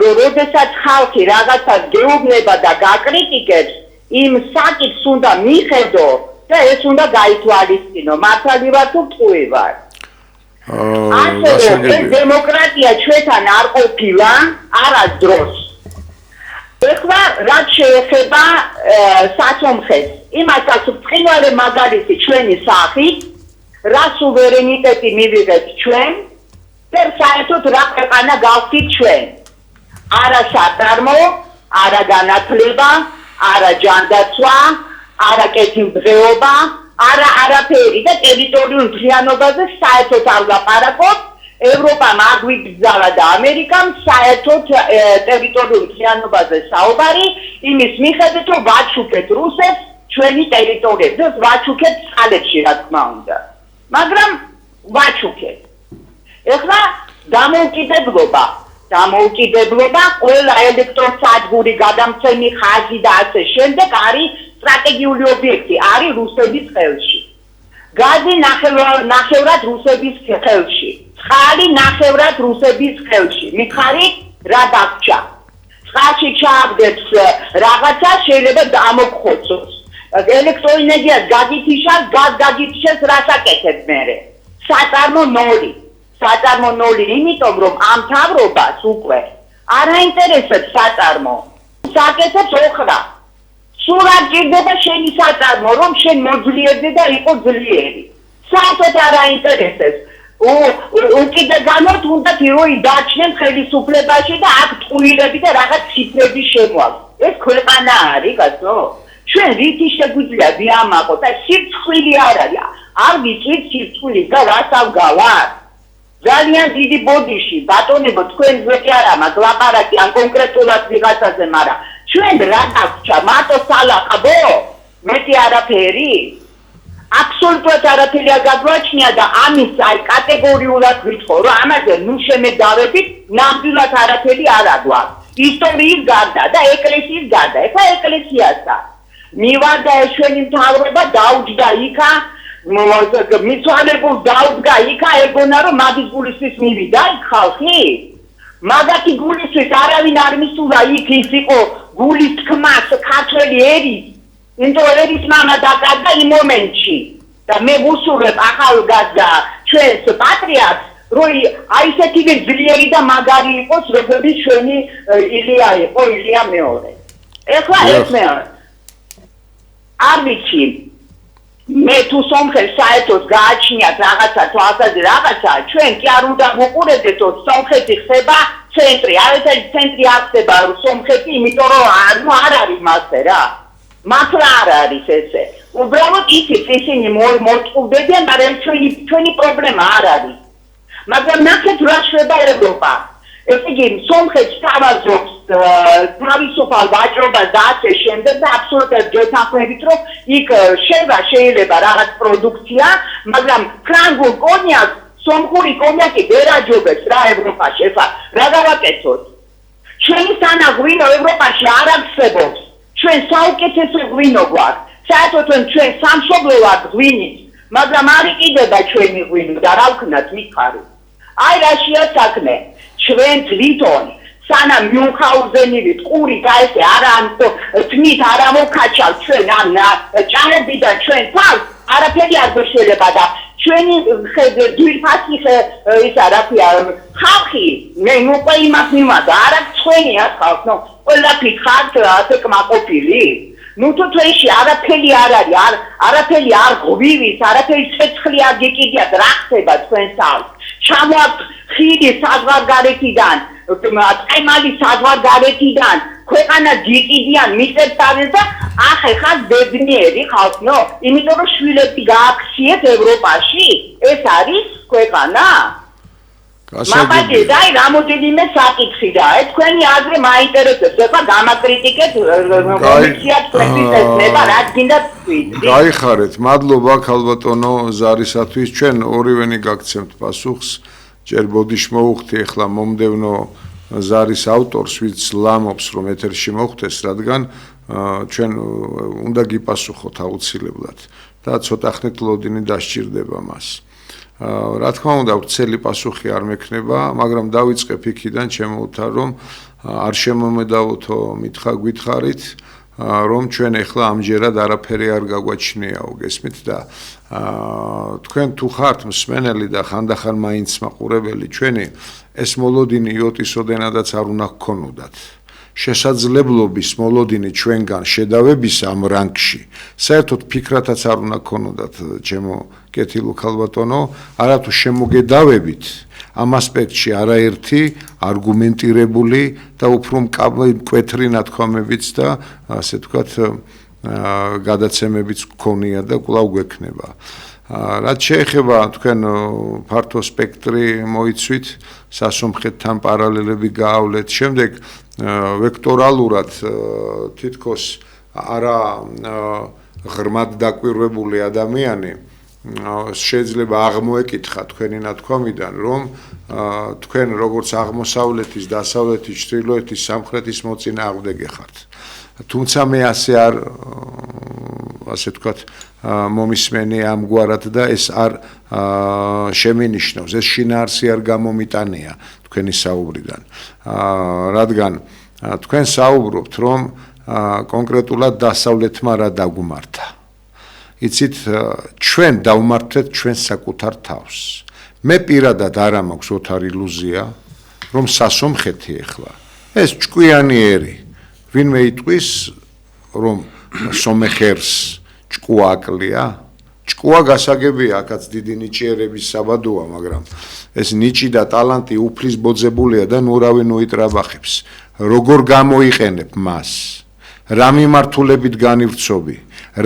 რომ როდესაც ხალხი რაღაცას გეუბნება და გაკრიტიკებს, იმ საკითხს უნდა მიხედო და ეს უნდა გაითვალისწინო, მართალი ვარ თუ ტყუი ვარ. ასე რომ ეს დემოკრატია ჩვენთან არ ყოფილა არასდროს. ეხლა რაც შეეხება სასომხეთს, იმასაც ბრწყინვალე მაგალითი ჩვენი სახით, რა სუვერენიტეტი მივიღეთ ჩვენ და საერთოდ რა ქვეყანა გავხდით ჩვენ. არა საწარმო, არა განათლება, არა ჯანდაცვა, არა კეთილდღეობა, არაფერი და ტერიტორიულ მთლიანობაზე საერთოდ არ ლაპარაკობ. ევროპამ აგვიგზავნა და ამერიკამ საერთოდ ტერიტორიულ მთლიანობაზე საუბარი იმის მიხედვით, რომ ვაჩუქეთ რუსებს ჩვენი ტერიტორიებზე, ვაჩუქეთ წყალებში, რა თქმა უნდა. მაგრამ ვაჩუქეთ. ეხლა დამოუკიდებლობა, ყველა ელექტროსადგური, გადამცემი ხაზი და ასე შემდეგ არის სტრატეგიული ობიექტი, არის რუსების ხელში. გაზი ნახევრად რუსების ხელში. წყალი ნახევრად რუსების ხელში. მითხარით, რა დაგჭა? წყალში ჩააგდებს რაღაცა, შეიძლება დამოგხოცოს. ელექტროენერგიას გაგითიშას, გაზ გაგითიშას, რას აკეთებ მერე? საწარმო ნოლი, იმიტომ რომ ამ მთავრობას უკვე არ აინტერესებს საწარმო. საკეთებს ოხრა. სულ არ ჭირდება შენი საწარმო, რომ შენ მოძლიერდე და იყო ძლიერი. საერთოდ არ აინტერესებს. უკიდეგანოდ უნდა თიროი დაჩნენ ხელისუფლებაში და აქ ტყუილები და რაღაც ციფრები შემოაქვს. ეს ქვეყანა არის, გასო? ჩვენ რითი შეგვიძლია ვიამაყოთ? აი სირცხვილი არ არის. არ ვიცით სირცხვილი და რას ავგავარ? ძალიან დიდი ბოდიში, ბატონებო, თქვენ ზეთი არა მაქვს ლაპარაკი ან კონკრეტულად ვიღაცაზე, მაგრამ ჩვენ რა დაგჭა? მარტო სალაყბო? მეტი არაფერი? აბსოლუტურად არაფერი არ გაგვაჩნია და ამის აი კატეგორიულად ვითხოვ, რომ ამაზე ნუ შემედავებით, ნამდვილად არაფერი არ აგვაქვს. ისტორიის გარდა და ეკლესიის გარდა. ეხლა ეკლესიასა. მივარ და ჩვენი მთავრობა დაუჯდა იქა, მიცვალებულ დაუდგა იქა, ეგონა რომ მაგის გულისთვის მივიდა იქ ხალხი. მაგათი გულისთვის არავინ არ მისულა იქ ის იყო გულის თქმას ქართველი ერის. იმიტომ ერის მამა დაკარგა იმ მომენტში და მე ვუსურვებ ახალგაზრდა ჩვენს პატრიარქს, რომ აი ესეთი ძლიერი და მაგარი იყოს, როგორც ჩვენი ილია იყო, ილია მეორე. ეხლა ეს მეორე. არ ვიცი. მე თუ სომხებს საერთოდ გააჩნიათ რაღაცა თვალსაჩინო რაღაცა, ჩვენ კი არ უნდა ვუყურებდეთ, რომ სომხეთი ხდება ცენტრი. არაერთი ცენტრი არ ხდება სომხეთი, იმიტომ რომ არ არის მასე რა. მართლა არ არის ესე. უბრალოდ იცით ისინი მორწყულდებიან, მაგრამ ჩვენი პრობლემა არ არის. მაგრამ ნახეთ რა შვება ევროპა. ესე იგი სომხეთს თავაზობს თავისუფალ ვაჭრობას და ასე შემდეგ და აბსოლუტურად გეთანხმებით, რომ იქ შეიძლება რაღაც პროდუქცია, მაგრამ ფრანგულ კონიაკს, სომხური კონიაკი ვერ აჯობებს რა ევროპაში. ეხლა რა გავაკეთოთ? ჩვენი სანა ღვინო ევროპაში არ არსებობს. ჩვენ საუკეთესო ღვინო გვაქვს. საერთოდ ჩვენ სამშობლო ვართ ღვინით, მაგრამ არ იყიდება ჩვენი ღვინო და რა ვქნათ მითხარი. აი რაშია საქმე. ჩვენ თვითონ სანამ მიუნხაუზენივით ყური გაესე არა თმით არ ამოვქაჩავ ჩვენ ამ ჭარები და ჩვენ თავს არაფერი არ შეიძლება და ჩვენი ძვირფასი ისა რა ქვია ხალხი მე უკვე იმას მიმადა არა ჩვენია ხალხი ნუ ყველაფერი ხართ ასე კმაყოფილი ნუ თუ თვეში არაფერი არ არის არაფერი არ ღვივის არაფერი ცეცხლი არ გეკიდიათ რა ხდება თქვენ თავს ჩამოაქვს ხიდი საზღვარგარეთიდან ტყემალი საზღვარგარეთიდან ქვეყანა გიკიდიან მიწებს არის და ახლა ბედნიერი ხალხნო იმიტომ რომ შვილები გააქციეთ ევროპაში ეს არის ქვეყანა მაგალითად აი რამოდენიმე საკითხი და თქვენი აზრი მაინტერესებს ეხლა გამაკრიტიკეთ კომისიას თქვენთვის ეცნება რაც გინდა თქვით გაიხარეთ მადლობა ქალბატონო ზარისათვის ჩვენ ორივენი გაგცემთ პასუხს ჯერ ბოდიშ მოუხდი ეხლა მომდევნო ზარის ავტორს ვიც ლამობს რომ ეთერში მოხვდეს რადგან ჩვენ უნდა გიპასუხოთ აუცილებლად და ცოტა ხნით ლოდინი დასჭირდება მას რა თქმა უნდა ვრცელი პასუხი არ მექნება მაგრამ დავიწყებ იქიდან ჩემოუთა რომ არ შემომედავოთო მითხა გითხარით რომ ჩვენ ეხლა ამჯერად არაფერი არ გაგვაჩნიაო გესმით და თქვენ თუ ხართ მსმენელი და ხანდახან მაინც მაყურებელი ჩვენი ეს მოლოდინი იოტისოდენადაც არ უნდა გქონოდათ შესაძლებლობის მოლოდინი ჩვენგან შედავების ამ რანგში საერთოდ ფიქრათაც არ უნდა ქონოდათ ჩემო კეთილო ქალბატონო არათუ შემოგედავებით ამ ასპექტში არაერთი არგუმენტირებული და უფრო მკვეთრი ნათქვამებიც და ასე ვთქვათ გადაცემებიც გქონია და კვლავ გვექნება რაც შეეხება თქვენ ფართო სპექტრი მოიცვით სასომხეთთან პარალელები გაავლეთ შემდეგ ვექტორალურად თითქოს არა ღრმად დაკვირვებული ადამიანი შეიძლება აღმოეკითხა თქვენი ნათქვამიდან რომ თქვენ როგორც აღმოსავლეთის დასავლეთის ჩრდილოეთის სამხრეთის მოწინააღმდეგე ხართ თუმცა მე ასე არ ასე ვთქვათ მომისმენი ამგვარად და ეს არ შემინიშნავს ეს შინაარსი არ გამომიტანია თქვენი საუბრიდან რადგან თქვენ საუბრობთ რომ კონკრეტულად დასავლეთმა რა დაგუმართა იცით ჩვენ დავმართეთ ჩვენ საკუთარ თავს მე პირადად არა მაქვს ოთარ ილუზია რომ სასომხეთი ახლა ეს ჭკვიანი ვინმე იტყვის რომ სომეხერს ჭკუა აკლია ჭკუა გასაგებია აქაც დიდი ნიჭიერების საბადოა მაგრამ ეს ნიჭი და ტალანტი უფლის ბოძებულია და ნურავი ნუიტრაბახებს როგორ გამოიყენებ მას რა მიმართულებით განივცობი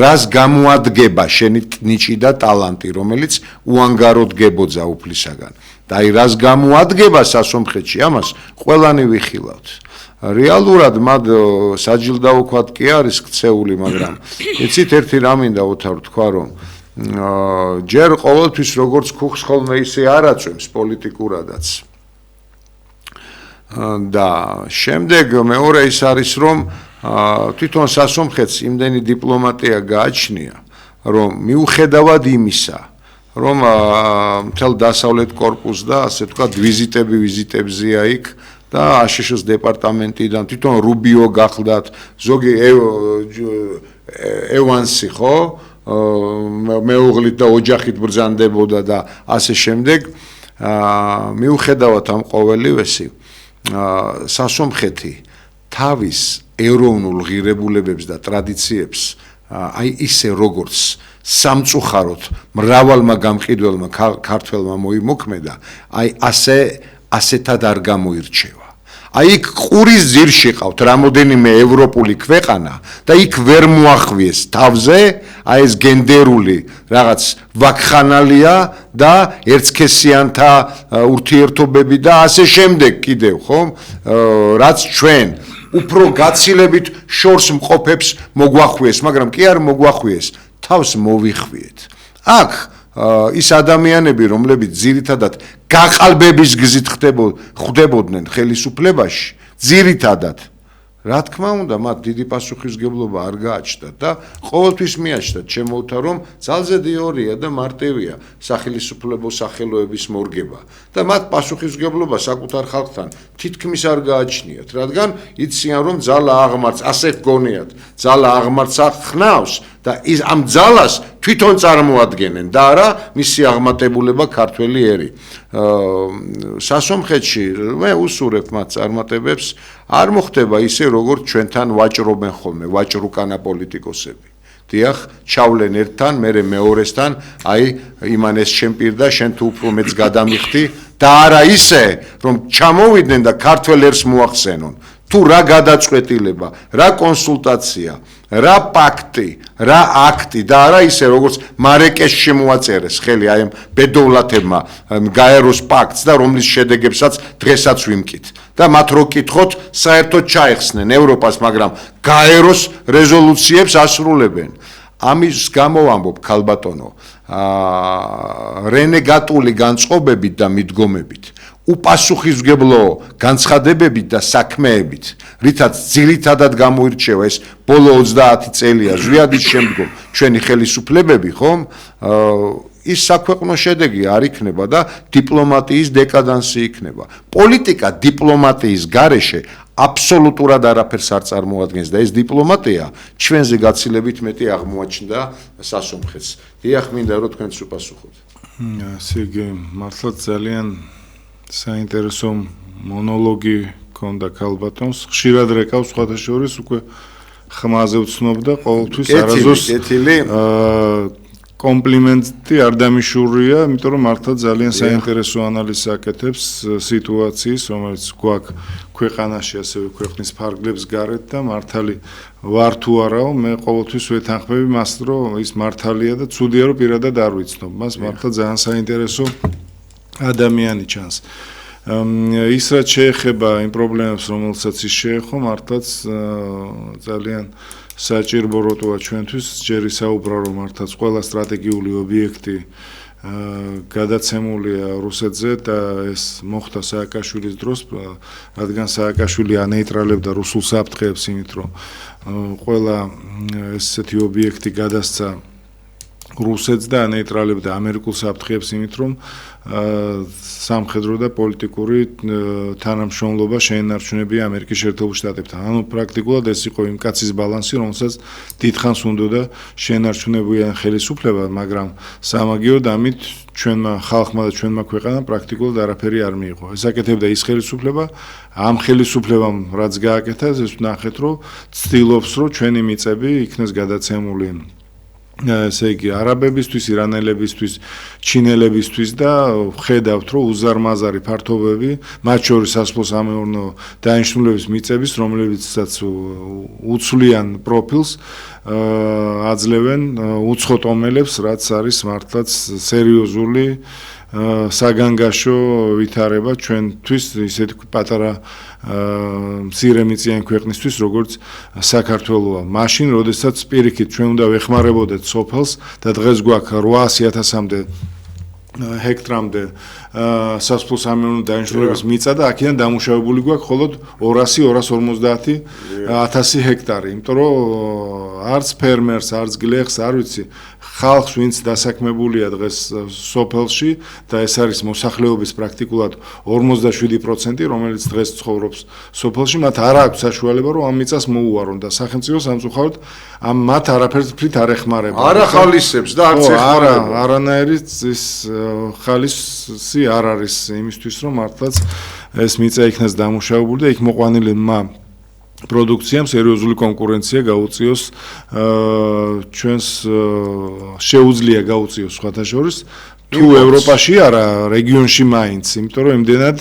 რას გამოადგება შენი ნიჭი და ტალანტი რომელიც უანგაროდ გებოძა უფლისაგან და აი რას გამოადგება სასომხეთში ამას ყველანი ვიხილავთ რეალურად მად საჯილდაო ვქვათ კი არის ქცეული მაგრამ იცით ერთი რა მინდა ოთარ თქვა რომ ჯერ ყოველთვის როგორც ქუხს ხოლმე ისე არ აწვევს პოლიტიკურადაც და შემდეგ მეორე ის არის რომ თვითონ სასომხეთს იმდენი დიპლომატია გააჩნია რომ მიუხედავად იმისა რომ მთელ დასავლეთ კორპუსს და ასე ვთქვათ ვიზიტებზია იქ და აშშ-ის დეპარტამენტიდან თვითონ რუბიო გახლდათ ზოგი ევანსი ხო მეუღლით და ოჯახით ბრძანდებოდა და ასე შემდეგ მიუხედავად ამ ყოველივესი სასომხეთი თავის ეროვნულ ღირებულებებს და ტრადიციებს აი ისე როგორც სამწუხაროდ მრავალმა გამყიდველმა ქართველმა მოიმოქმედა აი ასეთად არ გამოირჩევა აი იქ ყურის ძირში ყავთ რამოდენიმე ევროპული ქვეყანა და იქ ვერ მოახვიეს თავზე აი ეს გენდერული რაღაც ვაკხანალია და ერთსქესიანთა ურთიერთობები და ასე შემდეგ კიდევ ხომ რაც ჩვენ უფრო გაცილებით შორს მყოფებს მოგვახვიეს მაგრამ კი არ მოგვახვიეს თავს მოვიხვიეთ აქ ის ადამიანები რომლებიც ძირითადად გაყალბების გზით ხვდებოდნენ ხელისუფლებაში ძირითადად რა თქმა უნდა მათ დიდი პასუხისმგებლობა არ გააჩნდათ და ყოველთვის მიაჩნდათ შემოუთა რომ ძალზე დიორია და მარტივია სახელისუფლებო სახელოების მორგება და მათ პასუხისმგებლობა საკუთარ ხალხთან თითქმის არ გააჩნიათ რადგან იციან რომ ძალა აღმარts ასე გგონიათ ძალა აღმარts ახნავს და ის ამ ძალას თვითონ წარმოადგენენ და არა მისი აღმატებულება ქართველი ერი სასომხეთში მე უსურებ მათ წარმატებებს არ მოხდება ისე როგორც ჩვენთან ვაჭრობენ ხოლმე ვაჭრუკანა პოლიტიკოსები დიახ ჩავლენ ერთთან მერე მეორესთან აი იმან ეს შენ პირდა შენ თუ უფრო მეც გადამიხდი და არა ისე რომ ჩამოვიდნენ და ქართველ ერს მოახსენონ თუ რა გადაწყვეტილება რა კონსულტაცია რა პაქტი რა აქტი და არა ისე როგორც მარეკეშში მოაწერეს ხელი აი ამ ბედოვლათებმა გაეროს პაქტს და რომლის შედეგებსაც დღესაც ვიმკით და მათ რო კითხოთ საერთოდ ჩაეხსნენ ევროპას მაგრამ გაეროს რეზოლუციებს ასრულებენ ამის გამო ვამბობ ქალბატონო რენეგატული განწყობებით და მიდგომებით უპასუხისმგებლო განცხადებებით და საქმეებით რითაც ძირითადად გამოირჩევა ეს ბოლო 30 წელია ზვიადის შემდგომ ჩვენი ხელისუფლებები ხომ ის საქვეყნო შედეგი არ იქნება და დიპლომატიის დეკადანსი იქნება პოლიტიკა დიპლომატიის გარეშე აბსოლუტურად არაფერს არ წარმოადგენს და ეს დიპლომატია ჩვენზე გაცილებით მეტი აღმოაჩნდა სასომხეთს დიახ მინდა რომ თქვენც უპასუხოთ ასე იგი მართლაც ძალიან საინტერესო მონოლოგი ჰქონდა ქალბატონს, ხშირად რეკავს სხვათა შორის უკვე ხმაზე ვცნობდა ყოველთვის არაზოს კომპლიმენტი არ დამიშურია, იმიტომ რომ მართლა ძალიან საინტერესო ანალიზს აკეთებს სიტუაციის, რომელიც გვაქვს ქვეყანაში, ასევე ქვეყნის ფარგლებს გარეთ და მართალი ვარ თუ არაო, მე ყოველთვის ვეთანხმები მას, რომ ის მართალია და ცუდია რომ პირადად არ ვიცნობ. მას მართლა ძალიან საინტერესო ადამიანი ჩანს. ის რაც შეეხება იმ პრობლემებს, რომელსაც ის შეეხო, მართლაც ძალიან საჭირო როტოა ჩვენთვის, ჯერ ისაუბრა რომ მართლაც ყველა სტრატეგიული ობიექტი გადაცემულია რუსეთზე და ეს მოხდა სააკაშვილის დროს, რადგან სააკაშვილი ანეიტრალებდა რუსულ საფრთხეებს, იმით რომ ყველა ესეთი ობიექტი გადასცა რუსეთს და ანეიტრალებდა ამერიკულ საფრთხეებს, იმით რომ სამხედრო და პოლიტიკური თანამშრომლობა შეენარჩუნებია ამერიკის შეერთებულ შტატებთან. ანუ პრაქტიკულად ეს იყო იმ კაცის ბალანსი, რომელსაც დიდხანს უნდოდა შეენარჩუნებიან ხელისუფლება, მაგრამ სამაგიეროდ ამით ჩვენმა ხალხმა და ჩვენმა ქვეყანამ პრაქტიკულად არაფერი არ მიიღო. ეს აკეთებდა ის ხელისუფლება, ამ ხელისუფლებამ რაც გააკეთა, ეს ვნახეთ, რომ ცდილობს, რომ ჩვენი მიწები იქნეს გადაცემული ესე იგი არაბებისთვის, ირანელებისთვის, ჩინელებისთვის და ხედავთ, რომ უზარმაზარი ფართობები, მათ შორის სასოფლო-სამეურნეო დანიშნულების მიწების, რომლებიცაც უცვლიან პროფილს აძლევენ უცხო ტომელებს, რაც არის მართლაც სერიოზული საგანგაშო ვითარება ჩვენთვის, ისეთი პატარა მცირემიწიანი ქვეყნისთვის, როგორც საქართველოა. მაშინ, როდესაც პირიქით ჩვენ უნდა ვეხმარებოდეთ სოფელს და დღეს გვაქვს 800.000-მდე ჰექტრამდე სასოფლო-სამეურნეო დანიშნულების მიწა და აქედან დამუშავებული გვაქვს მხოლოდ 200-250.000 ჰექტარი, იმიტომ რომ არც ფერმერს, არც გლეხს, არ ვიცი, ხალხს, ვინც დასაქმებულია დღეს სოფელში და ეს არის მოსახლეობის პრაქტიკულად 57%, რომელიც დღეს ცხოვრობს სოფელში, მათ არ აქვს საშუალება, რომ ამ მიწას მოუარონ და სახელმწიფო სამწუხაროდ მათ არაფერით არ ეხმარება. არ ახალისებს და არც ეხმარება. არანაირი ის ხალისი არ არის იმისთვის, რომ მართლაც ეს მიწა იქნას დამუშავებული და იქ მოყვანილმა პროდუქციამ სერიოზული კონკურენცია გაუწიოს ჩვენს შეუძლია გაუწიოს სხვათა შორის თუ ევროპაში არა რეგიონში მაინც, იმიტომ რომ იმდენად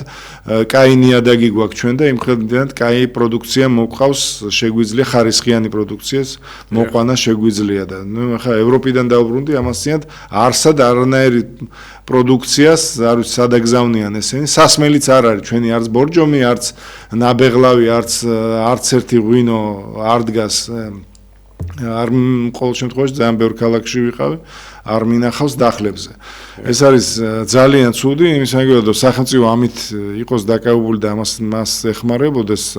კაი ნიადაგი გვაქვს ჩვენ და იმდენად კაი პროდუქცია მოყავს, შეგვიძლია ხარისხიანი პროდუქციას მოყვანა შეგვიძლია და ნუ ახლა ევროპიდან დავბრუნდი ამასიანად არსად არანაირი პროდუქციას არ ვიცი სად აგზავნიან ესენი, სასმელიც არ არის ჩვენი არც ბორჯომი, არც ნაბეღლავი, არც ერთი ღვინო არ დგას არ ყოველ შემთხვევაში ძალიან ბევრ ქალაქში ვიყავი, არ მინახავს დახლებზე. ეს არის ძალიან ცუდი, იმის მაგალითად რომ სახელმწიფო ამით იყოს დაკავებული და მას ეხმარებოდეს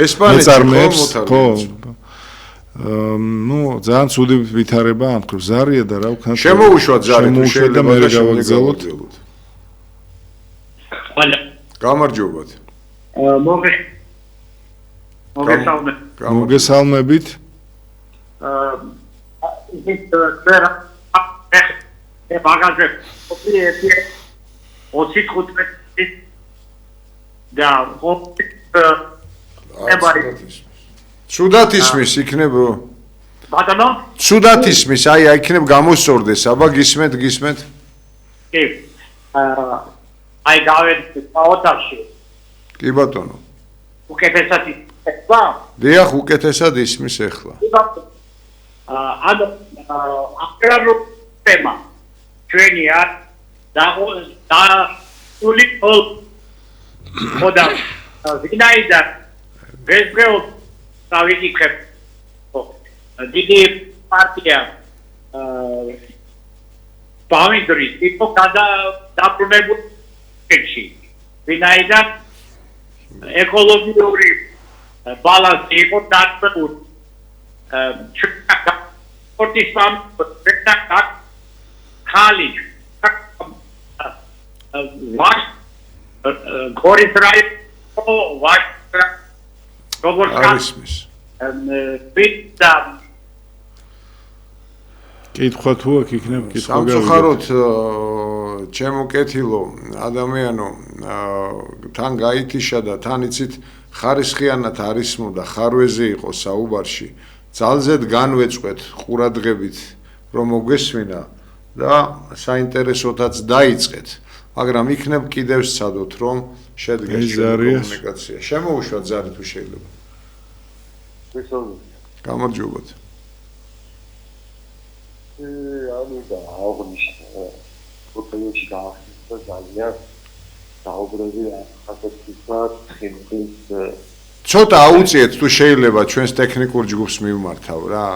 ესპანეთს ხო ნუ ძალიან ცუდი ვითარება ამ ხრივ ზარია და რა ვქნა შემოუშვა ზარი თუ შეიძლება მე გავაგზავნოთ გამარჯობათ მოგესალმებით ის ვერა ბაგაჟე ოცი და ცუდად ისმის იქნებ ბატონო ცუდად ისმის აი იქნებ გამოსწორდეს აბა გისმენთ კი აი გავედ ოთახში კი ბატონო უკეთესად ისმის დიახ უკეთესად ისმის ახლა ანუ აკრარო თემა ჩვენია და სული ხოდა ვინაიდა გესგეო დავიკითხებ დიდი პარტია ბავიდრის იყო დაბრუნებული ვინაიდა ეკოლოგიური ბალანსი იყო დაწესებული სპორტის პამპერტა ხალი ვაშ გორისრაი ვაშ როგორც არისმის პიტა კითხვა თუ აქ იქნებ კითხვა სამწუხაროდ ჩემო კეთილო ადამიანო თან გაითიშა და თან იცით ხარისხიანად არის მოდა ხარვეზე იყო საუბარში ძალზედ განვეწყვეთ ყურადღებით რომ მოგვესმინა და საინტერესოთაც დაიწყეთ მაგრამ იქნებ კიდევ სცადოთ რომ შედგეს კომუნიკაცია შემოუშვა ზარი თუ შეიძლება გამარჯობათ ანუ და აღნიშნა პროფესიონალში გაახსნა ძალიან დაუბრუნდი ახალგაზრდა ხილის ცოტა აუწიეთ თუ შეიძლება ჩვენს ტექნიკურ ჯგუფს მივმართავ რა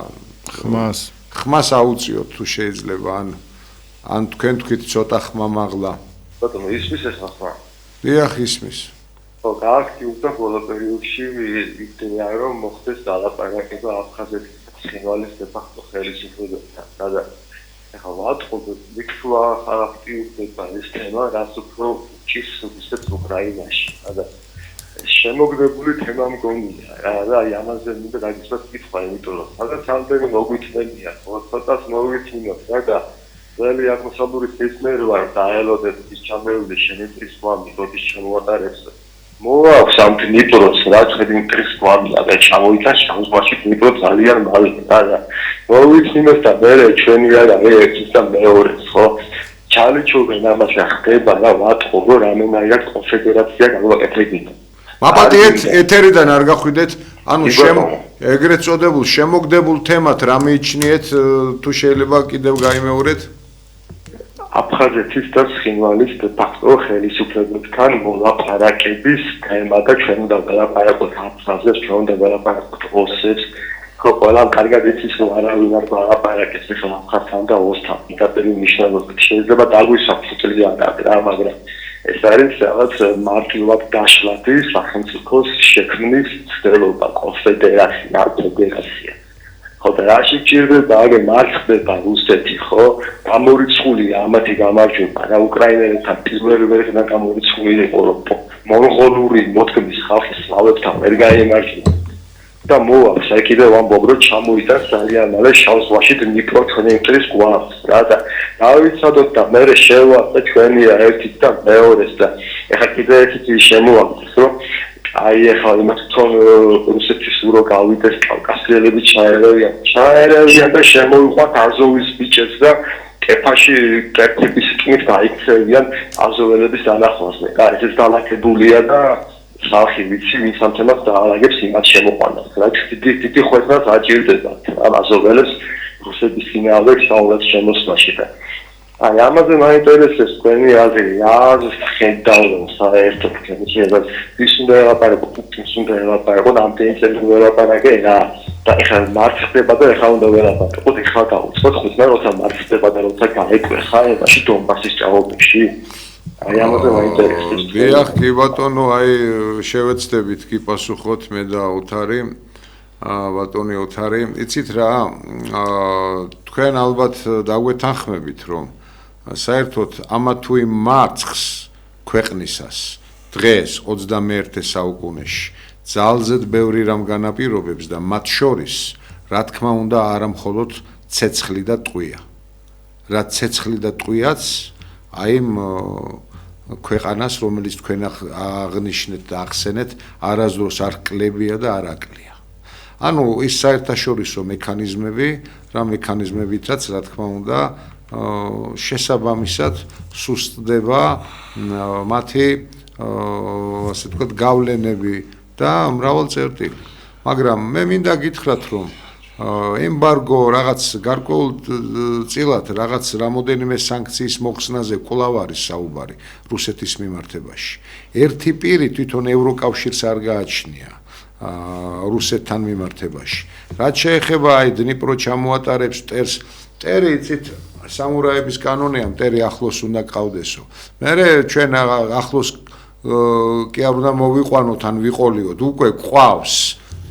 ხმას აუწიოთ თუ შეიძლება ან თქვენ თქვით ცოტა ხმა მაღლა ბატონო ისმის ეს ხმა დიახ ისმის ხო გაახსნა უკვე ბოლო პერიოდში იქნება რომ მოხდეს დალაპარაკება აფხაზეთის ხილის დეპარტამენტის ხელისუფლებასთან და ახლა ვატყობთ ვიქცვა ხარაქტიულდება ეს თემა რაც უფრო ჭირს ისეთ უკრაინაში და შემოგრებული თემა მგონია რა აი ამაზე მინდა დაგისვათ კითხვა იმიტომ რომ სადაც ამდენი მოგვითნებია ხო ცოტას მოვვითინოთ რა და ძველი აღმოსავლური სისტემა ვარ დაელოდეთ ის ჩამოვიდე შენეთის მომი როდის შემოვატარებს მოაქვს ამ დნიპროს რაც დნიპრის მომია და ჩამოიტან შემოსვაში დნიპრო ძალიან მალია და მოვიცინოთ და მე ჩვენი არა ერთის და მეორეს ხო ჩალიჩობენ ამას რა ხდება რა ვატყობო რამენაირად კონფედერაცია გავაკეთებინო მაპატიეთ ეთერიდან არ გახვიდეთ ანუ ეგრეთ წოდებულ შემოგდებულ თემად რა მიიჩნიეთ თუ შეიძლება კიდევ გაიმეორეთ აფხაზეთის და ცხინვალის დეპარტამენტის ხელისუფლებებთან მოლაპარაკების თემა და ჩვენ უნდა ველაპარაკოთ აფხაზებს ჩვენ უნდა ველაპარაკოთ ოსებს ხო ყველა კარგად იცის რომ არავინ არ ველაპარაკებს ახლა აფხაზთან და ოსთან მიტატები მნიშვნელობით შეიძლება დაგვისვათ წლიანად რა მაგრამ ეს არის რაღაც მარტივად დაშლადი სახელმწიფოს შექმნის ცდელობა კონფედერაცია ფედერაცია ხო და რაში ჭირდება აგე მარცხდება რუსეთი ხო გამორიცხულია ამათი გამარჯვება რა უკრაინელებთან პირველი ვერხიდან გამორიცხული იყო რომ მონღოლური მოდგმის ხალხი სლავებთან ვერ გაემარჯვება და მოაქვს აი კიდევ ამბობ რომ ჩამოიტანს ძალიან მალე შავ ზღვაში დნიპრო კონექტორის გვაქვს რა და დავიცადოთ და მე შევაწყე ჩვენია ერთით და მეორეს და ეხლა კიდევ ერთი შემოვაგდეს რომ აი ახლა იმათ თვითონ რუსეთის ურო გავიდეს კავკასიელები ჩაერევიან და შემოიყვათ აზოვის ბიჭებს და კეფაში კეფების ტვით გაიქცევიან აზოველების დანახვაზე და ეს დალაგებულია და ხალხი ვიცი ვის ამ თემას დაალაგებს იმათ შემოყვანას რა დიდი ხვედრას აჭირდება ამ აზოველებს რუსების წინააღმდეგ საუბარს შემოსვლაში და აი ამაზე მაინტერესებს თქვენი აზრი რა ხედავენ საერთოდ შეიძლება ის უნდა ელაპარაკო ის უნდა ელაპარაკო ამდენი წელი ველაპარაკე რა და ეხლა მარცხდება და ეხლა უნდა ველაპარაკო ეხლა გავუწყოთ ხუთმა როცა მარცხდება და როცა გაეკვეხა ებაში დონბასის ჭაობებში აი ამაზე მაინტერესებს დიახ კი ბატონო აი შევეცდებით კი პასუხოთ მე და ოთარი ბატონი ოთარი იცით რა თქვენ ალბათ დაგვეთანხმებით რომ საერთოდ ამა თუ იმ მარცხს ქვეყნისას დღეს 21 საუკუნეში ძალზედ ბევრი რამ განაპირობებს და მათ შორის რა თქმა უნდა არა მხოლოდ ცეცხლი და ტყვია რა ცეცხლი და ტყვიაც აი იმ ქვეყანას რომელიც თქვენ აღნიშნეთ და ახსენეთ არასდროს არ კლებია და არ აკლია ანუ ის საერთაშორისო მექანიზმები რა მექანიზმებითაც რა თქმა უნდა შესაბამისად სუსტდება მათი ასე ვთქვათ გავლენები და მრავალწევრი მაგრამ მე მინდა გითხრათ რომ ემბარგო რაღაც გარკვეულ წილად რაღაც რამოდენიმე სანქციის მოხსნაზე კვლავ არის საუბარი რუსეთის მიმართებაში ერთი პირი თვითონ ევროკავშირს არ გააჩნია რუსეთთან მიმართებაში რაც შეეხება აი დნიპრო ჩამოატარებს მტერს მტერი იცით სამურაების კანონია მტერი ახლოს უნდა ყავდესო მე ჩვენ ახლოს კი არ უნდა მოვიყვანოთ ან ვიყოლიოთ უკვე ყავს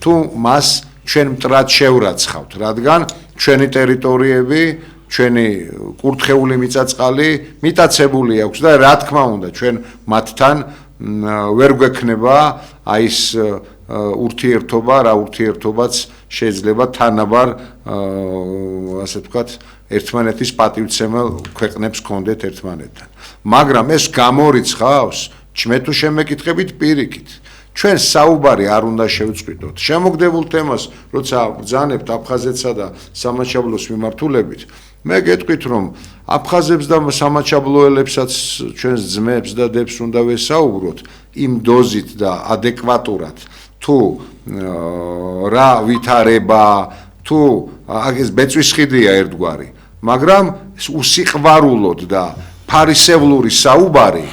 თუ მას ჩვენ მტრად შევრაცხავთ რადგან ჩვენი ტერიტორიები ჩვენი კურთხეული მიწაწყალი მიტაცებული აქვს და რა თქმა უნდა ჩვენ მათთან ვერ გვექნება აი ეს ურთიერთობა, რა ურთიერთობაც შეიძლება თანაბარ ასე ვთქვათ ერთმანეთის პატივცემელ ქვეყნებს ჰქონდეთ ერთმანეთთან. მაგრამ ეს გამორიცხავს, მე თუ შემეკითხებით პირიქით. ჩვენ საუბარი არ უნდა შევწყვიტოთ. შემოგდებულ თემას, როცა ბრძანებთ აფხაზეთსა და სამაჩაბლოს მიმართულებით, მე გეტყვით, რომ აფხაზებს და სამაჩაბლოელებსაც ჩვენს ძმებს და დებს უნდა ვესაუბროთ იმ დოზით და ადეკვატურად, თუ რა ვითარება, თუ ეს ბეწვის ხიდია ერთგვარი, მაგრამ უსიყვარულოდ და ფარისევლური საუბარი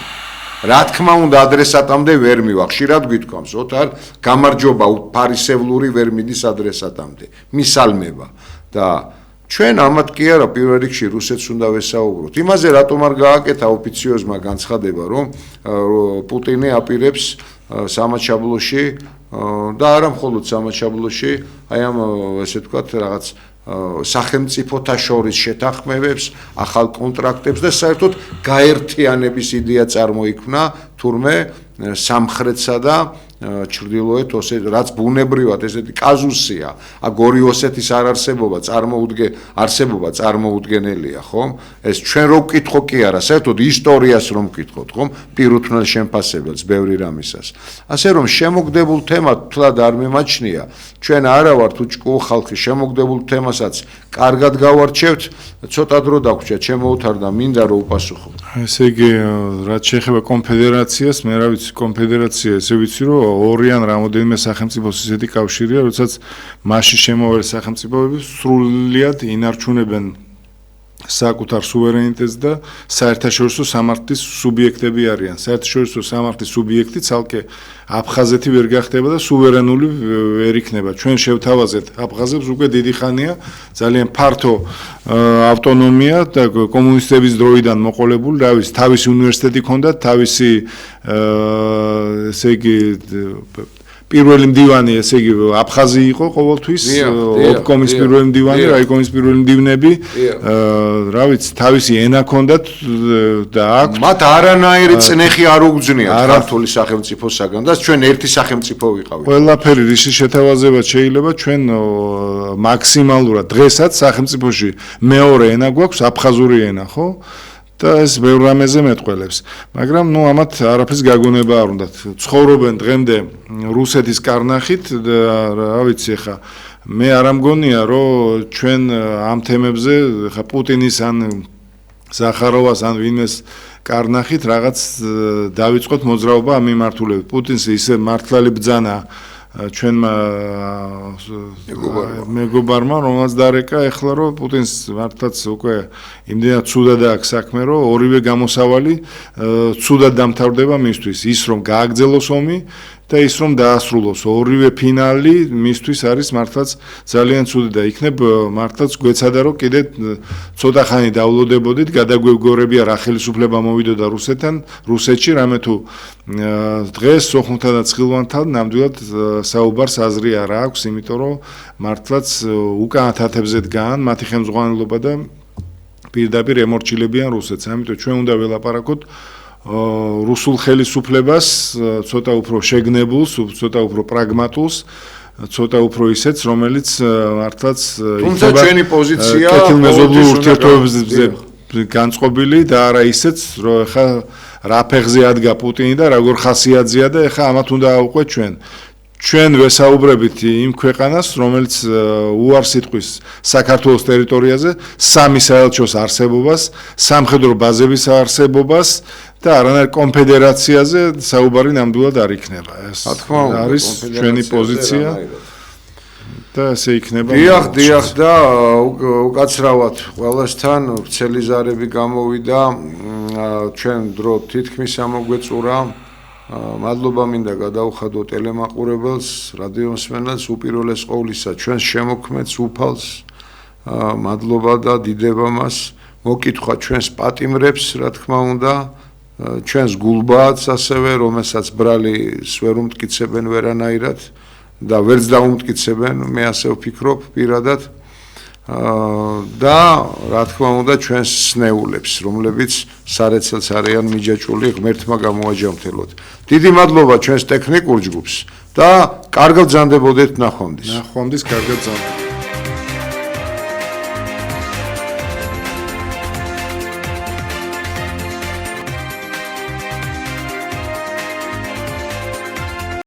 რა თქმა უნდა ადრესატამდე ვერ მივა. ხშირად გვითქვამს, ოთარ, გამარჯობა ფარისევლური ვერ მიდის ადრესატამდე. მისალმება და ჩვენ ამათ კი არა პირველ რიგში რუსეთს უნდა ვესაუბროთ. იმაზე რატომ არ გააკეთა ოფიციოზმა განცხადება, რომ პუტინი აპირებს სამაჩაბლოში და არა მხოლოდ სამაჩაბლოში, აი ამ ესე ვთქვათ რაღაც სახელმწიფოთა შორის შეთანხმებებს, ახალ კონტრაქტებს და საერთოდ გაერთიანების იდეა წარმოიქმნა თურმე სამხრეთსა და ჩრდილოეთ ოსეთის, რაც ბუნებრივად ესეთი კაზუსია, ორი ოსეთის არარსებობა წარმოუდგენელია, ხომ? ეს ჩვენ რო ვკითხო კი არა, საერთოდ ისტორიას რომ ვკითხოთ, ხომ? პირუთვნელ შემფასებელს, ბევრი რამისას. ასე რომ შემოგდებულ თემად თლად არ მიმაჩნია, ჩვენ არა ვართ უჭკუო ხალხი, შემოგდებულ თემასაც კარგად გავარჩევთ, ცოტა დრო დაგვრჩა, ჩემო უთარდა, მინდა რომ უპასუხო. ესე იგი, რაც შეეხება კონფედერაციას, მე რა ვიცი, კონფედერაცია ესე ვიცი, რომ ორი ან რამოდენიმე სახელმწიფოს ისეთი კავშირია, როდესაც მასში შემოვარდა სახელმწიფოები სრულიად ინარჩუნებენ საკუთარ სუვერენიტეტს და საერთაშორისო სამართლის სუბიექტები არიან. საერთაშორისო სამართლის სუბიექტი ცალკე აფხაზეთი ვერ გახდება და სუვერენული ვერ იქნება. ჩვენ შევთავაზეთ აფხაზებს უკვე დიდი ხანია, ძალიან ფართო ავტონომია და კომუნისტების დროიდან მოყოლებული, რა ვიცი, თავისი უნივერსიტეტი ჰქონდათ, თავისი ესე იგი პირველი მდივანი, ესე იგი აფხაზი იყო ყოველთვის, ობკომის პირველი მდივანი, რაიკომის პირველი მდივნები, რა ვიცი, თავისი ენა ჰქონდათ და აქვს. მათ არანაირი წნეხი არ უგზნიათ ქართული სახელმწიფოსაგან და ჩვენ ერთი სახელმწიფო ვიყავით. ყველაფერი რის შეთავაზებად შეიძლება ჩვენ მაქსიმალურად დღესაც სახელმწიფოში მეორე ენა გვაქვს აფხაზური ენა, ხო? და ეს ბევრ რამეზე მეტყველებს. მაგრამ ნუ ამათ არაფერს გაგონება არ უნდათ. ცხოვრობენ დღემდე რუსეთის კარნახით და რა ვიცი ხა მე არ ამგონია რომ ჩვენ ამ თემებზე ხა პუტინის ან ზახაროვას ან ვინმეს კარნახით რაღაც დავიწყოთ მოძრაობა ამ მიმართულებით. პუტინს ისე მართლალი ბრძანა ჩვენმა მეგობარმა რომელსაც დარეკა ეხლა რომ პუტინს მართლაც უკვე იმდენად ცუდად აქვს საქმე რომ ორივე გამოსავალი ცუდად დამთავრდება მისთვის ის რომ გააგრძელოს ომი და ის რომ დაასრულოს ორივე ფინალი მისთვის არის მართლაც ძალიან ცუდი და იქნებ მართლაც გვეცადა რომ კიდე ცოტა ხანი დავლოდებოდით გადაგვეგორებია რა ხელისუფლება მოვიდოდა რუსეთში რამე თუ დღეს სოხუმთან და ცხილვანთან ნამდვილად საუბარს აზრი არ აქვს იმიტომ რომ მართლაც უკან თათებზე დგან მათი ხელმძღვანელობა და პირდაპირ ემორჩილებიან რუსეთს ამიტომ ჩვენ უნდა ველაპარაკოთ რუსულ ხელისუფლებას ცოტა უფრო შეგნებულს, ცოტა უფრო პრაგმატულს, ცოტა უფრო ისეც, რომელიც მართლაც თუმცა ჩვენი პოზიცია კეთილმეზობლურ ურთიერთობებზე განწყობილი და არა ისეც, რომ ხა რა ფეხზე ადგა პუტინი და როგორ ხასიათზეა და ხა ამათ უნდა აუყვეთ ჩვენ. ჩვენ ვესაუბრებით იმ ქვეყანას, რომელიც უარს იტყვის საქართველოს ტერიტორიაზე სამი საელჩოს არსებობას, სამხედრო ბაზების არსებობას და არანაირ კონფედერაციაზე საუბარი ნამდვილად არ იქნება. ეს არის ჩვენი პოზიცია და ესე იქნება. დიახ და უკაცრავად ყველასთან ვრცელი ზარები გამოვიდა, ჩვენ დრო თითქმის ამოგვეწურა. მადლობა მინდა გადაუხადო ტელემაყურებელს, რადიომსმენელს, უპირველეს ყოვლისა ჩვენს შემოქმედს უფალს. მადლობა და დიდება მას. მოკითხვა ჩვენს პატიმრებს, რა თქმა უნდა, ჩვენს გულბაათს ასევე, რომელსაც ბრალის ვერ უმტკიცებენ ვერანაირად და ვერც დაუმტკიცებენ, მე ასე ვფიქრობ პირადად. და რა თქმა უნდა ჩვენს სნეულებს, რომლებიც სარეცელს არიან მიჯაჭვული ღმერთმა გამოაჯამთელოთ. დიდი მადლობა ჩვენს ტექნიკურ ჯგუფს და კარგად ბრძანდებოდეთ ნახვამდის. ნახვამდის კარგად ბრძანდებოდეთ.